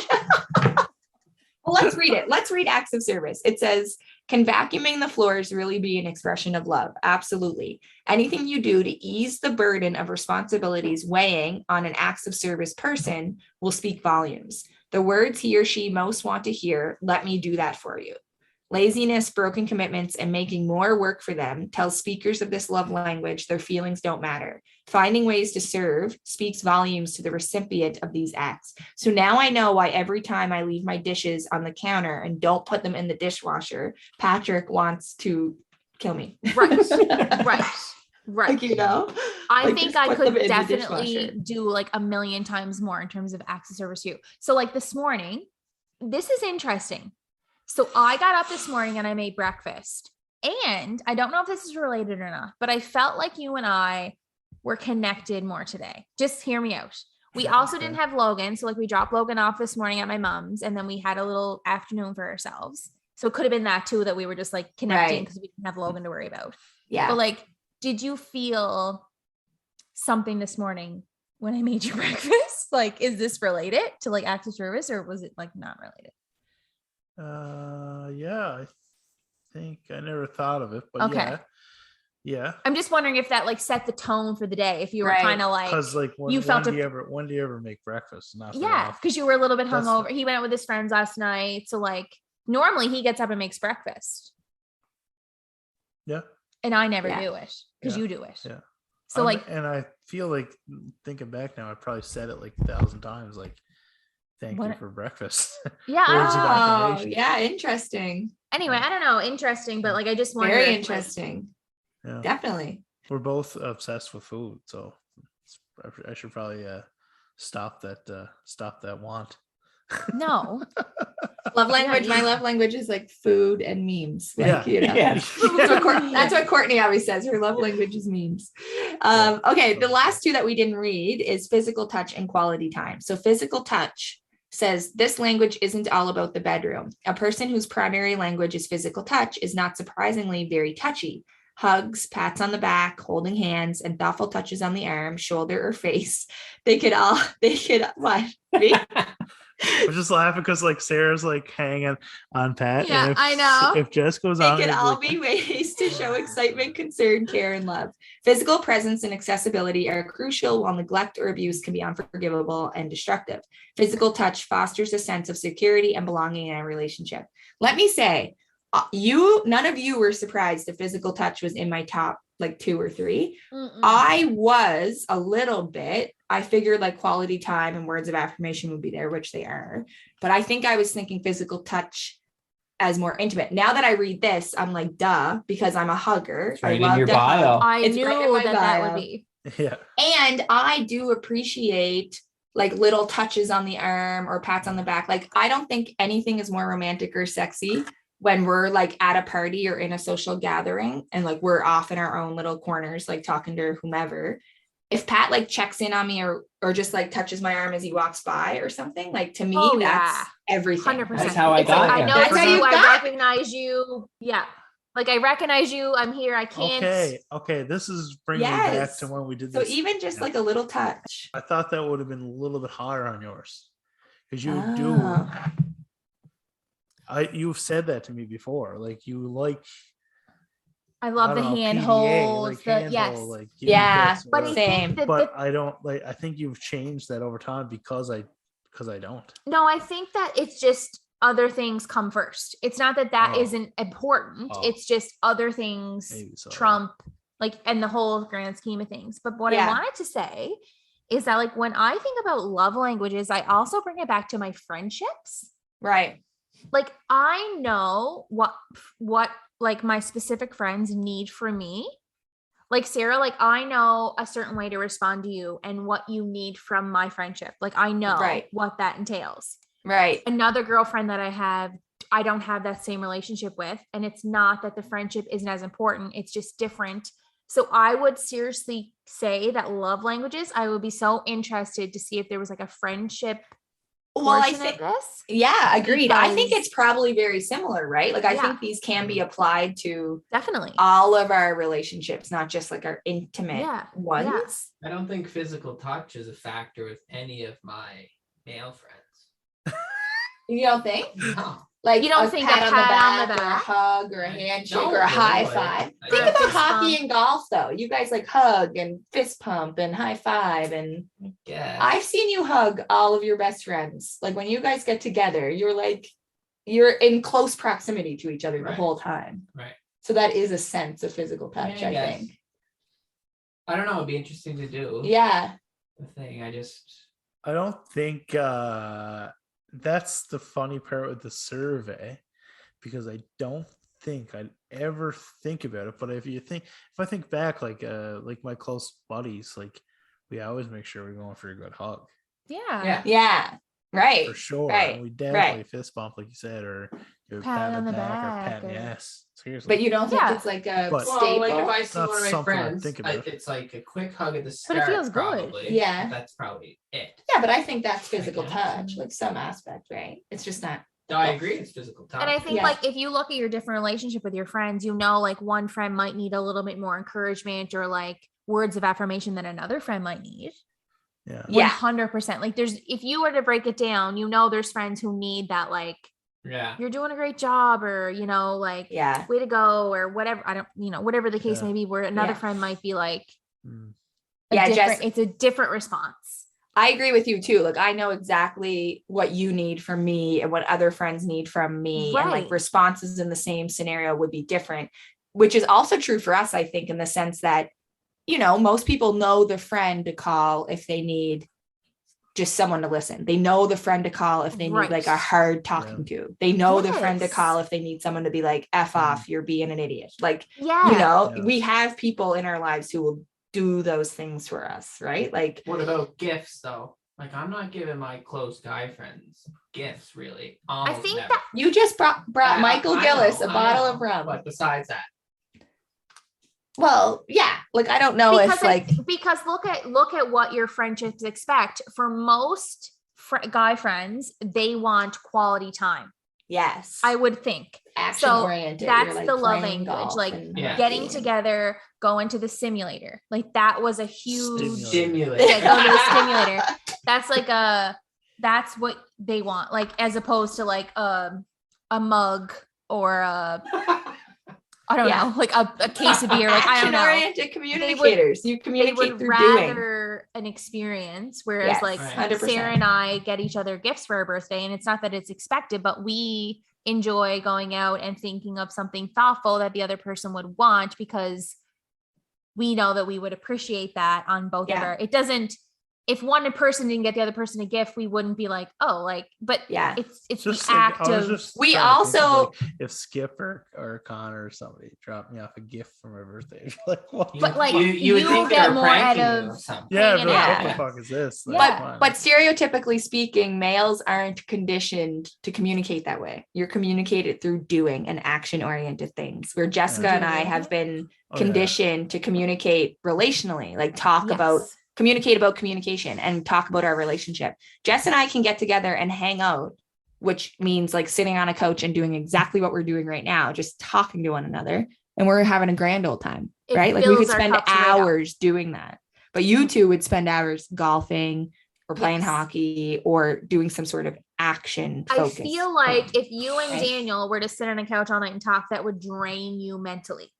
Well, let's read it. Let's read acts of service. It says, can vacuuming the floors really be an expression of love? Absolutely. Anything you do to ease the burden of responsibilities weighing on an acts of service person will speak volumes. The words he or she most want to hear, let me do that for you. Laziness, broken commitments, and making more work for them tells speakers of this love language their feelings don't matter. Finding ways to serve speaks volumes to the recipient of these acts. So now I know why every time I leave my dishes on the counter and don't put them in the dishwasher, Patrick wants to kill me. Right. Right. Right. Like, you know, I like, think just I put them could in the definitely dishwasher. do like a million times more in terms of acts of service to you. So like this morning, this is interesting. So I got up this morning and I made breakfast. And I don't know if this is related or not, but I felt like you and I were connected more today. Just hear me out. We also Okay. didn't have Logan. So like we dropped Logan off this morning at my mom's and then we had a little afternoon for ourselves. So it could have been that too, that we were just like connecting Right. because we didn't have Logan to worry about. Yeah. But like, did you feel something this morning when I made you breakfast? Like, is this related to like acts of service or was it like not related? Yeah, I think I never thought of it, but Okay. yeah. I'm just wondering if that like set the tone for the day. If you were Right. kind of like, Because like you felt when do you ever make breakfast? Not very yeah, often. because you were a little bit That's the- hungover. He went out with his friends last night. So like normally he gets up and makes breakfast. Yeah. And I never Yeah. do it because Yeah. you do it. Yeah. So like, and I feel like thinking back now, I probably said it like 1,000 times. Like, thank you What- for breakfast. yeah. I Words don't of know. affirmation. Yeah, interesting. Anyway, I don't know. Interesting, but like I just wonder. Very if, like, interesting. Yeah. Definitely. We're both obsessed with food, so I should probably stop that want. no. Love language. you- My love language is like food and memes. Like, Yeah. you know. Yeah. That's what Courtney always says. Her love language is memes. Okay, the last two that we didn't read is physical touch and quality time. So physical touch says this language isn't all about the bedroom. A person whose primary language is physical touch is not surprisingly very touchy. Hugs, pats on the back, holding hands, and thoughtful touches on the arm, shoulder, or face. They could what? Me? I'm just laughing because like Sarah's like hanging on Pat. Yeah, and if, I know. If Jess goes They on, could it'd all like- be ways to show excitement, concern, care, and love. Physical presence and accessibility are crucial, while neglect or abuse can be unforgivable and destructive. Physical touch fosters a sense of security and belonging in a relationship. Let me say, none of you were surprised that physical touch was in my top like 2 or 3. Mm-mm. I was a little bit, I figured like quality time and words of affirmation would be there, which they are. But I think I was thinking physical touch as more intimate. Now that I read this, I'm like, duh, because I'm a hugger. It's right I in love your to hug. bio. I It's knew right in my that bio. would be. Yeah. And I do appreciate like little touches on the arm or pats on the back. Like, I don't think anything is more romantic or sexy when we're like at a party or in a social gathering and like we're off in our own little corners, like talking to whomever. If Pat like checks in on me or just like touches my arm as he walks by or something, like to me, Oh, that's everything. 100%. That's how I It's like, got I you. know That's it's how you. you I got- recognize you. Yeah. Like I recognize you. I'm here. I can't. Okay. This is bringing me back Yes. to when we did So this. even just Yeah. like a little touch. I thought that would have been a little bit higher on yours because you Oh. you've said that to me before. Like you like, I love the don't know, hand PDA, holds. like the, handhold, yes. like give me Yeah, this or But I whatever. Same. think that But I don't like. I think you've changed that over time because I don't. no, I think that it's just other things come first. It's not that that Oh. isn't important. Oh. It's just other things Maybe so, yeah. trump like and the whole grand scheme of things. But what I Yeah. wanted to say is that like when I think about love languages, I also bring it back to my friendships. Right. Like I know what like my specific friends need from me. Like Sarah, like I know a certain way to respond to you and what you need from my friendship. Like I know Right. what that entails. Right. Another girlfriend that I have, I don't have that same relationship with. And it's not that the friendship isn't as important, it's just different. So I would seriously say that love languages, I would be so interested to see if there was like a friendship Well, I portion of think, this. yeah, agreed. I think Because- it's probably very similar, right? Like, I Yeah. think these can be applied to Definitely. all of our relationships, not just like our intimate Yeah. ones. I don't think physical touch is a factor with any of my male friends. You don't think? No. Like, You don't a think pat a on the pat on the back, or a back? hug, or a handshake, No, or a high no, five. I Think don't. about Fist hockey bump. and golf, though. You guys like hug and fist pump and high five, and Yeah. I've seen you hug all of your best friends. Like when you guys get together, you're in close proximity to each other the Right. whole time. Right. So that is a sense of physical touch, Yeah, I yes. think. I don't know. It'd be interesting to do. Yeah. The thing. I don't think that's the funny part with the survey because I don't think I'd ever think about it. But if I think back, like my close buddies, like we always make sure we're going for a good hug Yeah. Yeah. Yeah. Right. for sure. right, And we definitely right. fist bump, like you said, or you Pat on the or back pat in the or- ass. Seriously. But you don't think Yeah. it's like a But- staple? Well, like if I see Not one of my something I'd friends, think about. it's like a quick hug at the But start. it feels good. Probably. Yeah. That's probably it. Yeah, but I think that's physical guess. touch, like some aspect, right? It's just not. No, I agree. It's physical touch. And I think Yeah. like if you look at your different relationship with your friends, you know, like one friend might need a little bit more encouragement or like words of affirmation than another friend might need. yeah. Yeah. 100%. Like there's, if you were to break it down, you know, there's friends who need that, like, yeah. you're doing a great job or, you know, like Yeah. way to go or whatever. I don't, you know, whatever the case Yeah. may be, where another Yeah. friend might be like, Mm. Yeah, it's a different response. I agree with you too. Like I know exactly what you need from me and what other friends need from me. And like Right. responses in the same scenario would be different, which is also true for us, I think, in the sense that, you know, most people know the friend to call if they need just someone to listen. They know the friend to call if they need Right. like a hard talking to. They know the friend to Yes. call if they need someone to be like, F off, you're being an idiot. Like, Yeah. you know, Yeah. we have people in our lives who will do those things for us, right? Like, What about gifts though? Like I'm not giving my close guy friends gifts really. I think Never. that you just brought I- Michael I Gillis know, a I bottle know, of rum. But besides that, Well, yeah, like I don't know if like because look at what your friendships expect. For most guy friends, they want quality time. yes, I would think. action so oriented. that's the love language, like Yeah. getting together, going to the simulator. Like that was a huge stimulate. yeah, go to the simulator. That's what they want. Like as opposed to like a mug or a I don't Yeah. know, like a case of beer. Like I don't action know. oriented communicators. You They communicate would through doing. rather an experience, whereas Yes, like 100%. Sarah and I get each other gifts for our birthday, and it's not that it's expected, but we enjoy going out and thinking of something thoughtful that the other person would want because we know that we would appreciate that on both of Yeah. our, it doesn't, if one person didn't get the other person a gift, we wouldn't be like, oh, like, but Yeah. it's Just the like, act I was of, just We trying to think of, also- like, if Skip or Connor or somebody dropped me off a gift for my birthday, I'd be like, what? But, like, you would you think they get were more out pranking you of or something. Yeah, I'd be like, hanging what out. the fuck is this? Yeah. Like, come on. But stereotypically speaking, males aren't conditioned to communicate that way. You're communicated through doing and action oriented things, where Jessica and I have been Oh, yeah. conditioned to communicate relationally, like talk about yes. communicate about communication and talk about our relationship. Jess and I can get together and hang out, which means like sitting on a couch and doing exactly what we're doing right now, just talking to one another. And we're having a grand old time, It right? Like we could fills our spend cups right up. hours doing that. But you two would spend hours golfing or playing Yes. hockey or doing some sort of action I focus. feel like if you and Right. Daniel were to sit on a couch all night and talk, that would drain you mentally.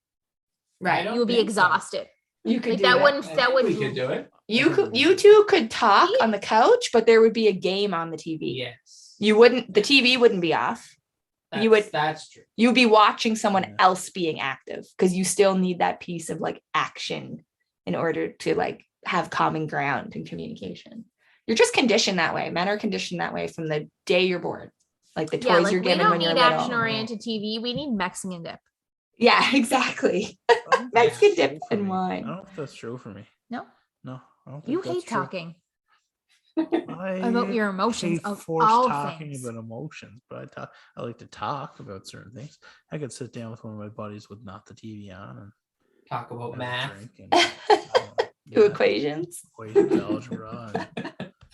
I right. don't You would be think so. exhausted. You could Like do that it. wouldn't, I that think would, we could do it. You two could talk on the couch, but there would be a game on the TV. Yes. You wouldn't, the TV wouldn't be off. That's, you would- That's true. You'd be watching someone Yeah. else being active because you still need that piece of like action in order to like have common ground in communication. You're just conditioned that way. Men are conditioned that way from the day you're born. Like the yeah, toys like you're we given don't when you're need little. action oriented TV. We need Mexican dip. Yeah, exactly. I don't think Mexican that's dip true for and me. wine. I don't know if that's true for me. No, No, I don't think you that's hate true. talking I about your emotions hate of forced all talking things. about emotions, but I like to talk about certain things. I could sit down with one of my buddies with not the TV on and Talk about have a math. drink and Do equations. equations, algebra, and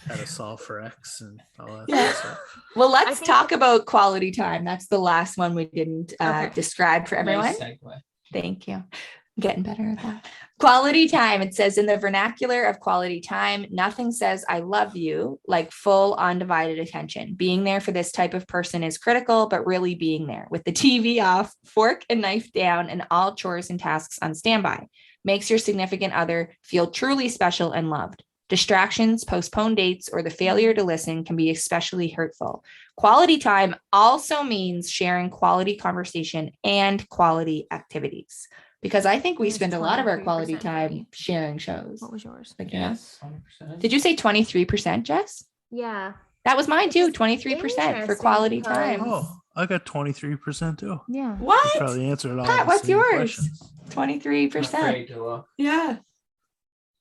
how to solve for X and all that Yeah. stuff. Well, I let's think- talk about quality time. That's the last one we didn't Okay. describe for everyone. Nice segue. Thank you. I'm getting better at that. Quality time. It says in the vernacular of quality time, nothing says I love you like full undivided attention. Being there for this type of person is critical, but really being there with the TV off, fork and knife down, and all chores and tasks on standby makes your significant other feel truly special and loved. Distractions, postponed dates, or the failure to listen can be especially hurtful. Quality time also means sharing quality conversation and quality activities. Because I think we It's spend a lot of our 23% quality for time me. sharing shows. What was yours? Like, you know? Yes. 100%. Did you say 23%, Jess? Yeah. That was mine Which too, is 23% for interesting quality because- time. Oh, I got 23% too. Yeah. What? Probably answered all Pat, the what's same yours? questions. I'm 23%. afraid to look. Yeah.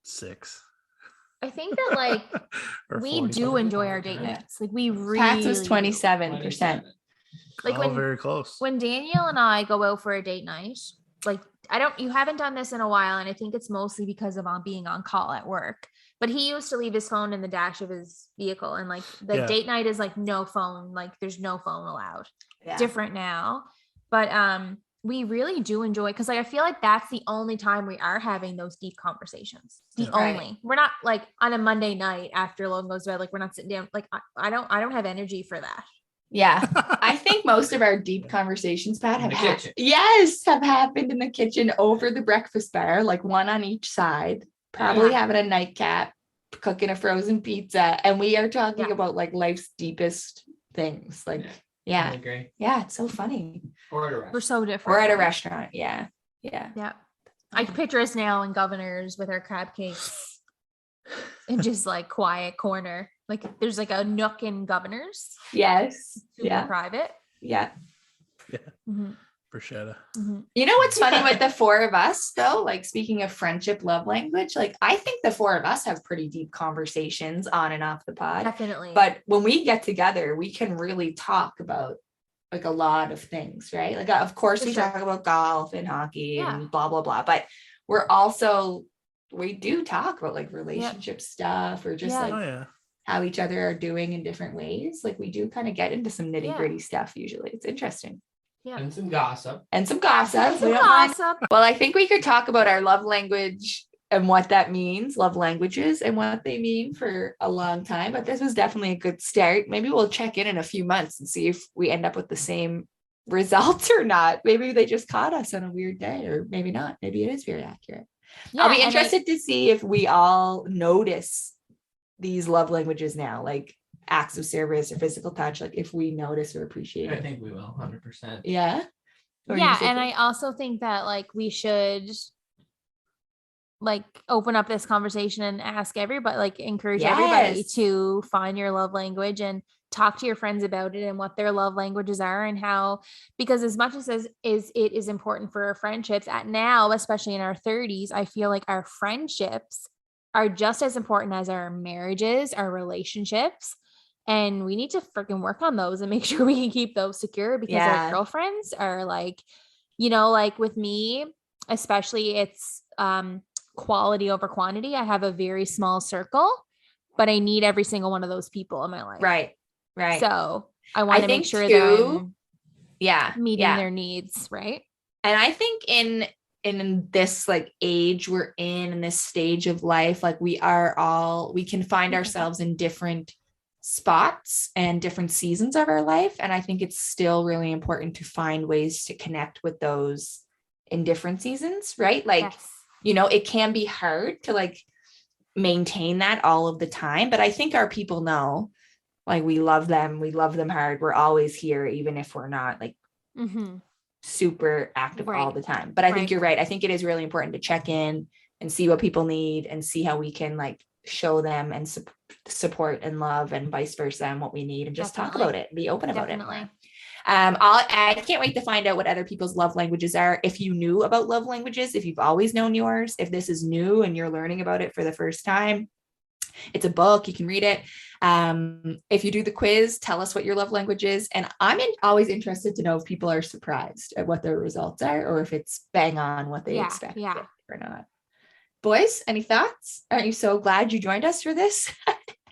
6. I think that like Or we 40. do enjoy our date Yeah. nights. Like we really Pat's was do. 27%. 27. Like Oh, when very close. when Daniel and I go out for a date night, like you haven't done this in a while, and I think it's mostly because of being on call at work. But he used to leave his phone in the dash of his vehicle, and like the Yeah. date night is like no phone, like there's no phone allowed. Yeah. Different now, but we really do enjoy because like I feel like that's the only time we are having those deep conversations. The Yeah. Right. only we're not like on a Monday night after Logan goes to bed, like we're not sitting down. Like I don't have energy for that. Yeah. I think most of our deep conversations, Pat, In have the kitchen. have happened in the kitchen over the breakfast bar, like one on each side, probably Yeah. having a nightcap, cooking a frozen pizza. And we are talking Yeah. about like life's deepest things. Like, I yeah. agree. Yeah. It's so funny. Or at a We're restaurant. so different. Or at a restaurant. Yeah. Yeah. Yeah. I can picture us now in Governors with our crab cakes and just like quiet corner. Like there's like a nook in Governors, Yes. super Yeah. private. Yeah. Mhm, Bruschetta. mhm. You know what's funny with the four of us though? Like speaking of friendship, love language, like I think the four of us have pretty deep conversations on and off the pod. Definitely. But when we get together, we can really talk about like a lot of things, right? Like of course For we sure. talk about golf and hockey Yeah. and blah blah blah, but we do talk about like relationship stuff or just Yeah. like Oh yeah. how each other are doing in different ways. Like we do kind of get into some nitty gritty stuff usually. It's interesting. yeah. And some gossip. And some gossip. Some We don't mind. gossip. Well, I think we could talk about our love language and what that means, love languages and what they mean for a long time. But this was definitely a good start. Maybe we'll check in a few months and see if we end up with the same results or not. Maybe they just caught us on a weird day, or maybe not. Maybe it is very accurate. I'll be and I- interested to see if we all notice these love languages now, like acts of service or physical touch, like if we notice or appreciate I it. think we will, 100%. Yeah. Or you yeah, think and it- I also think that like we should like open up this conversation and ask everybody, like encourage everybody Yes. to find your love language and talk to your friends about it and what their love languages are and how, because as much as it is important for our friendships at now, especially in our 30s, I feel like our friendships are just as important as our marriages, our relationships. And we need to freaking work on those and make sure we can keep those secure, because Yeah. our girlfriends are like, you know, like with me, especially it's quality over quantity. I have a very small circle, but I need every single one of those people in my life. Right. Right. So I want to make think sure too, that yeah. I'm meeting yeah. their needs, right? And I think in this like age we're in this stage of life, like we can find ourselves in different spots and different seasons of our life. And I think it's still really important to find ways to connect with those in different seasons, right? Like, Yes. you know, it can be hard to like maintain that all of the time, but I think our people know, like, we love them hard. We're always here, even if we're not like Mhm. super active all Right. the time. But I think Right. you're right. I think it is really important to check in and see what people need and see how we can like show them and support and love and vice versa and what we need, and just talk Definitely. about it, be open about Definitely. it more. I can't wait to find out what other people's love languages are. If you knew about love languages, if you've always known yours, if this is new and you're learning about it for the first time, it's a book, you can read it. If you do the quiz, tell us what your love language is. And I'm always interested to know if people are surprised at what their results are, or if it's bang on what they expect or not. Boys, any thoughts? Aren't you so glad you joined us for this?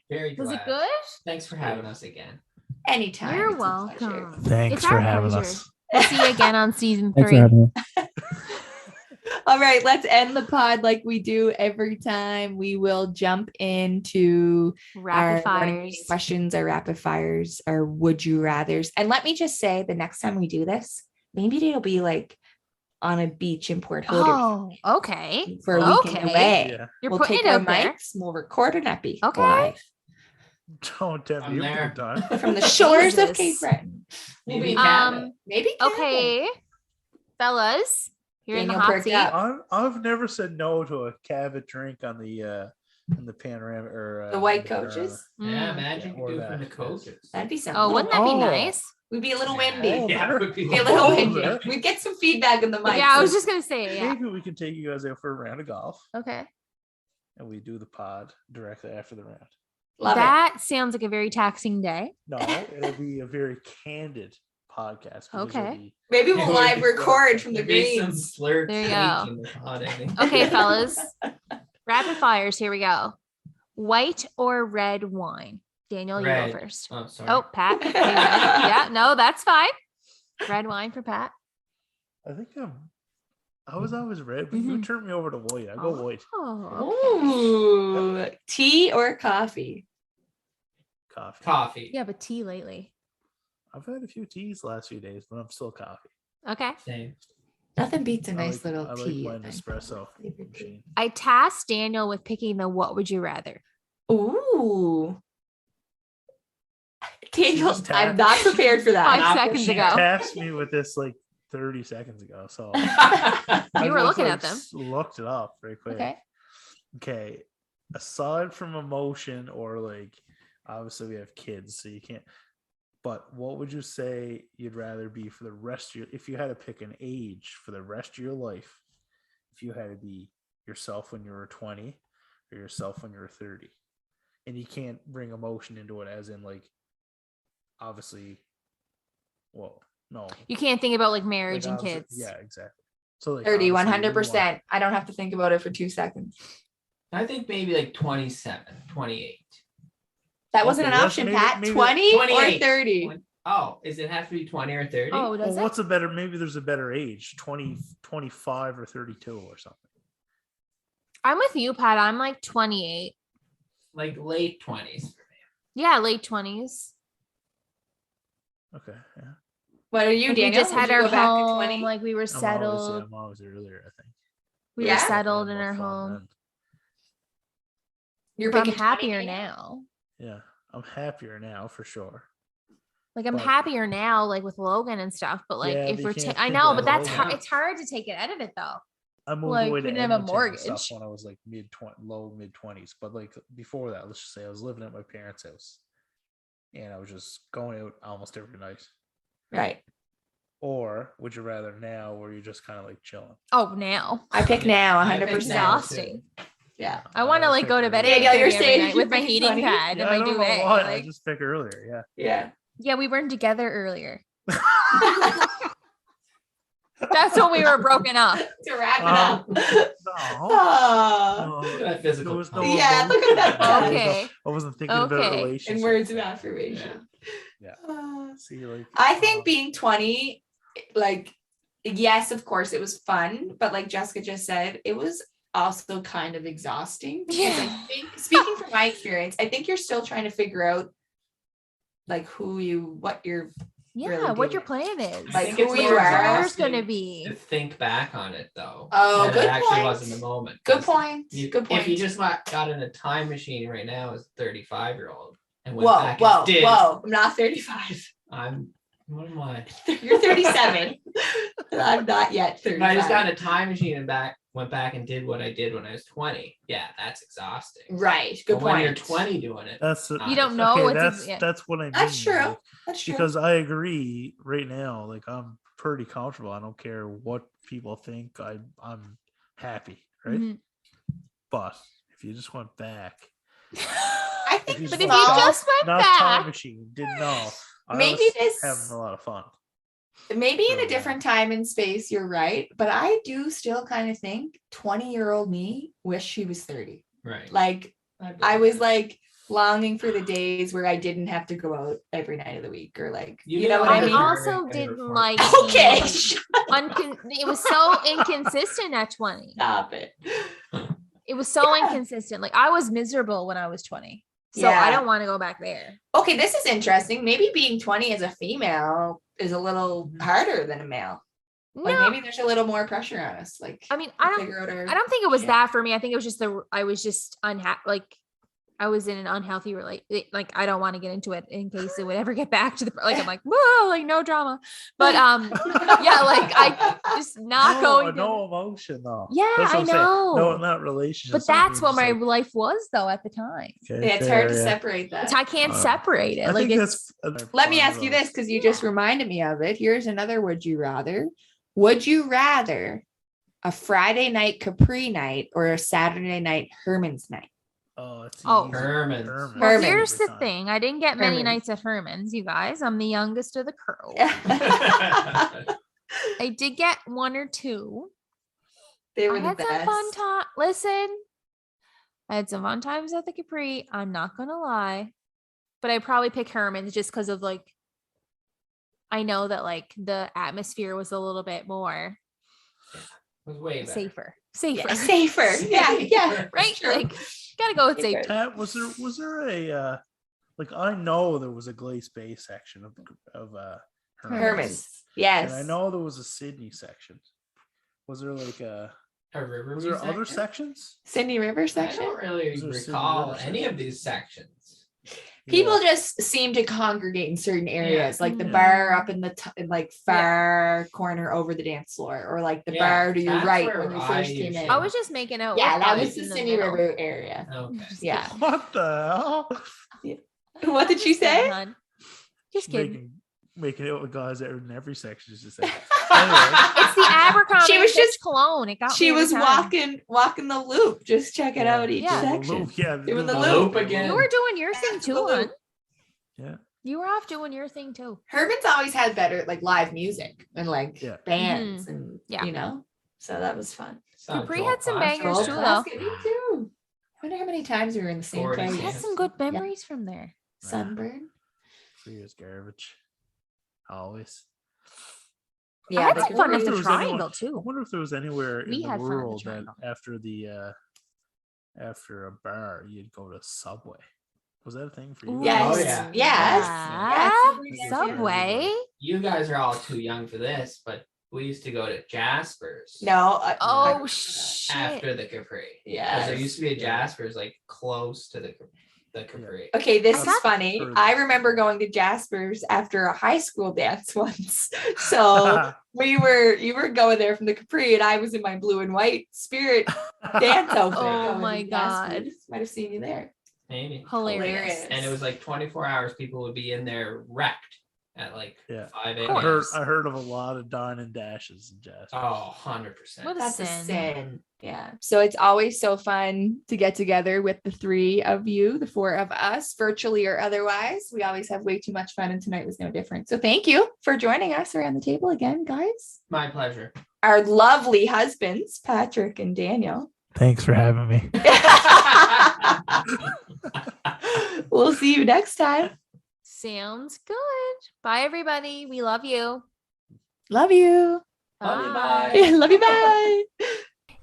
Very Was it glad. good? Thanks for having us again. Anytime. You're It's a pleasure. welcome. Thanks It's for our having pleasure. us. We'll see you again on season Thanks 3. for having me. All right, let's end the pod like we do every time. We will jump into Rapid our morning meeting fires. questions, our rapid fires, our would you rathers. And let me just say, the next time we do this, maybe it'll be like on a beach in Port Hood Oh, okay. for a weekend Okay. away. Yeah. You're we'll putting take it our out there. mics and we'll record an epi Okay. live Don't tempt I'm me there. for time. from the shores of Jesus. Cape Breton. Maybe We'll be- Canada. maybe Canada. Okay, fellas, you're in the Daniel hot perked seat. up. I've never said no to a Cavit drink on the in the panorama or The white in the panorama. coaches. Yeah, Mm. imagine Or you do from the that, coaches. That'd be something. Oh, wouldn't that be Oh. nice? We'd be a little Yeah. windy. Yeah, it would be Be a little Oh, windy. there. We'd get some feedback in the mic. Yeah, I was just gonna say, yeah. Maybe we can take you guys out for a round of golf, Okay. and we do the pod directly after the round. Love it. That sounds like a very taxing day. No, it'll be a very candid podcast. because Okay. it'll be- Maybe It we'll would live be- record from the There'd be some greens. slurred There you speech go. in the pod, I think. Okay, fellas. Rapid fires. Here we go. White or red wine? Daniel, you Red. go first. Oh, sorry. Oh, Pat. Okay, red. Yeah, no, that's fine. Red wine for Pat. I think I was always red, but you Mhm. turned me over to white. I go white. Oh, Ooh, tea or coffee? Coffee. Coffee. yeah, but tea lately. I've had a few teas the last few days, but I'm still coffee. Okay. Same. Nothing beats a I nice like- little I tea. like I my think. espresso Favorite tea. machine. I tasked Daniel with picking the what would you rather. Ooh. Daniel, just I'm tapped. not prepared for 5 that. seconds She ago. tasked me with this like 30 seconds ago, so You I were just, looking like, at them. Looked it up very quick. Okay. Okay. Aside from emotion or like, obviously we have kids, so you can't. But what would you say you'd rather be for the rest of your? If you had to pick an age for the rest of your life, if you had to be yourself when you were 20 or yourself when you were 30, and you can't bring emotion into it, as in like, obviously, well, no, You can't think about like marriage like, and obviously- kids. Yeah, exactly. So like 30, obviously, you 100%. I don't have to think about it for 2 seconds. I think maybe like 27, 28. That wasn't Okay, an let's option, maybe- Pat. maybe- 20 or 28. 30? Oh, is it have to be 20 or 30? Oh, does well, it? what's a better? Maybe there's a better age, 20, 25 or 32 or something. I'm with you, Pat. I'm like 28. Like late 20s for me. Yeah, late 20s. Okay, yeah. What are you, Like, Daniel? we just Would had you our go back to home. 20? Like we were settled. I'm always earlier, I think. We Yeah? were settled Yeah, in more our fun home. then. You're But I'm picking 20, happier Daniel? now. Yeah, I'm happier now for sure. Like I'm But- happier now, like with Logan and stuff. But like Yeah, if but you we're, can't I think know, of but that's Logan. hard. It's hard to take it out of it though. I moved Like, away we to didn't have a Edmonton and mortgage. stuff when I was like low mid 20s. But like before that, let's just say I was living at my parents' house, and I was just going out almost every night. Right. Or would you rather now, where you're just kind of like chilling? Oh, now. I pick now, I pick 100%. now, Exhausting. Yeah. I want to like go to bed at Danielle, you're 8:30 every saying night you're with my picking heating 20? pad Yeah, and I my don't know duvet. why. I Like, just pick earlier. Yeah. yeah, we weren't together earlier. That's when we were broken up. To wrap it up. No. Oh. Look at that physical. There was no touch. Yeah, look at that emotion. touch. Okay. I wasn't thinking about Okay. relationships. In words of affirmation. Yeah. Uh, See, like I think being 20, like, yes, of course, it was fun, but like Jessica just said, it was also kind of exhausting. Because Yeah. I think, speaking from my experience, I think you're still trying to figure out like what you're Yeah, really what your doing. plan is. I Like think who it's you more are. Career's exhausting gonna be. to think back on it though. Oh, than good it actually point. was in the moment. Good 'Cause point. Good point. If you just got in a time machine right now as a 35-year-old and went whoa, back whoa, and did, whoa! I'm not 35. what am I? You're 37. I'm not yet 35. If I just got in a time machine and went back and did what I did when I was 20, yeah, that's exhausting. Right. Good But point. when you're 20 doing it, that's You don't know okay, what's that's what I mean. That's true. like, That's true. because I agree right now. Like I'm pretty comfortable. I don't care what people think. I'm happy, right? Mhm. But if you just went back, I think you But just if went you back, just went not time back, machine, didn't know. I Maybe was this- having a lot of fun. maybe in So, a different time and space, you're right. But I do still kind of think 20-year-old me wish she was 30. right? Like believe I was that. like longing for the days where I didn't have to go out every night of the week or like You you know didn't what I have I to mean? work also at didn't airport. like Okay. it was so inconsistent at 20. Stop it. It was so Yeah. inconsistent. Like I was miserable when I was 20. So Yeah. I don't want to go back there. Okay, this is interesting. Maybe being 20 as a female is a little harder than a male. Like No, maybe there's a little more pressure on us. Like I mean, to I don't figure out our I don't think it was shit. that for me. I think it was just I was just unhappy. Like I was in an unhealthy like I don't want to get into it in case it would ever get back to the like I'm like whoa like no drama. But yeah, like I just not going to no emotion though. Yeah, That's what I I'm saying. No, know. not relationships. But not that's being what my just like, life was though at the time. okay, Yeah, it's fair, hard to yeah. separate that. I can't separate it. I Like think it's Let me ask you this because you just reminded me of it. Here's another would you rather. Would you rather a Friday night Capri night or a Saturday night Herman's night? Oh, it's Oh. easy. Herman's. Herman's well, Herman's here's every the time. thing. I didn't get many Herman's. nights at Herman's, you guys. I'm the youngest of the crew. I did get one or two. They were I the had best. some fun time. Listen, I had some fun times at the Capri. I'm not gonna lie, but I probably pick Herman's just because of like, I know that like the atmosphere was a little bit more It was way better. safer. Yeah, safer. Yeah. Right? True. Like, gotta go with Safer. safety. Pat, was there a like I know there was a Glace Bay section of Herman's. Yes. and I know there was a Sydney section. Was there like A river. was there other sections? Sydney River I section. don't really Is there a Sydney recall River any section? of these sections. People Yeah. just seem to congregate in certain areas, like the Mhm. bar up in the like far corner over the dance floor, or like the Yeah, bar to your that's right where when you I first came in. usually- I was just making out. Yeah, with that guys was the in Sydney middle. River area. Okay. Yeah. What the hell? What did you Just kidding, say? hon. Just kidding. Making it with guys that are in every section. Just say. It's the Abercrombie. She was and Fitch just- cologne. It got She me every was time. walking the loop, just checking out each Yeah. section. Yeah, Doing the loop again. You were doing your thing The too, loop. hon. Yeah. You were off doing your thing too. Herman's always had better like live music and like Yeah. bands and Yeah. you know, so that was fun. Saw Capri Joel had some Plaster. bangers Joel too, though. Plaskett, me too. I wonder how many times we were in the same 40. I place. had some good memories from there. Sunburn. Free as garbage. Always. I had the some fun wonder at if the there was anyone- Triangle I too. wonder if there was anywhere We in the had fun at the world that Triangle. after the after a bar you'd go to Subway. Was that a thing for you? Ooh, Yes. Oh, yeah. Yes. yeah. Yes. Subway. You guys are all too young for this, but we used to go to Jasper's. No. Oh shit. After the Capri. Yeah. There used to be a Jasper's like close to the Capri. the Capri. Okay, this I is got- funny. Further. I remember going to Jasper's after a high school dance once. So you were going there from the Capri, and I was in my blue and white spirit dance outfit. Oh going to my God. Jasper's. Might have seen you there. Maybe. Hilarious. And it was like 24 hours. People would be in there wrecked at like Yeah. 5 I a.m. heard of a lot of dine and dashes in Jasper. Oh, 100%. What That's a sin. sin. Yeah. So it's always so fun to get together with the three of you, the four of us, virtually or otherwise. We always have way too much fun, and tonight was no different. So thank you for joining us around the table again, guys. My pleasure. Our lovely husbands, Patrick and Daniel. Thanks for having me. We'll see you next time. Sounds good. Bye, everybody. We love you. Love you. Love you, bye. Love you. Bye.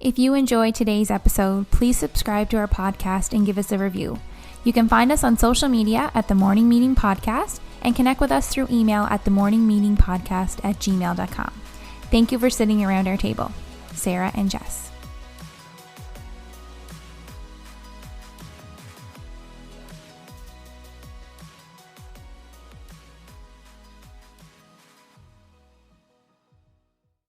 If you enjoyed today's episode, please subscribe to our podcast and give us a review. You can find us on social media at The Morning Meeting Podcast and connect with us through email at themorningmeetingpodcast@gmail.com. Thank you for sitting around our table. Sarah and Jess.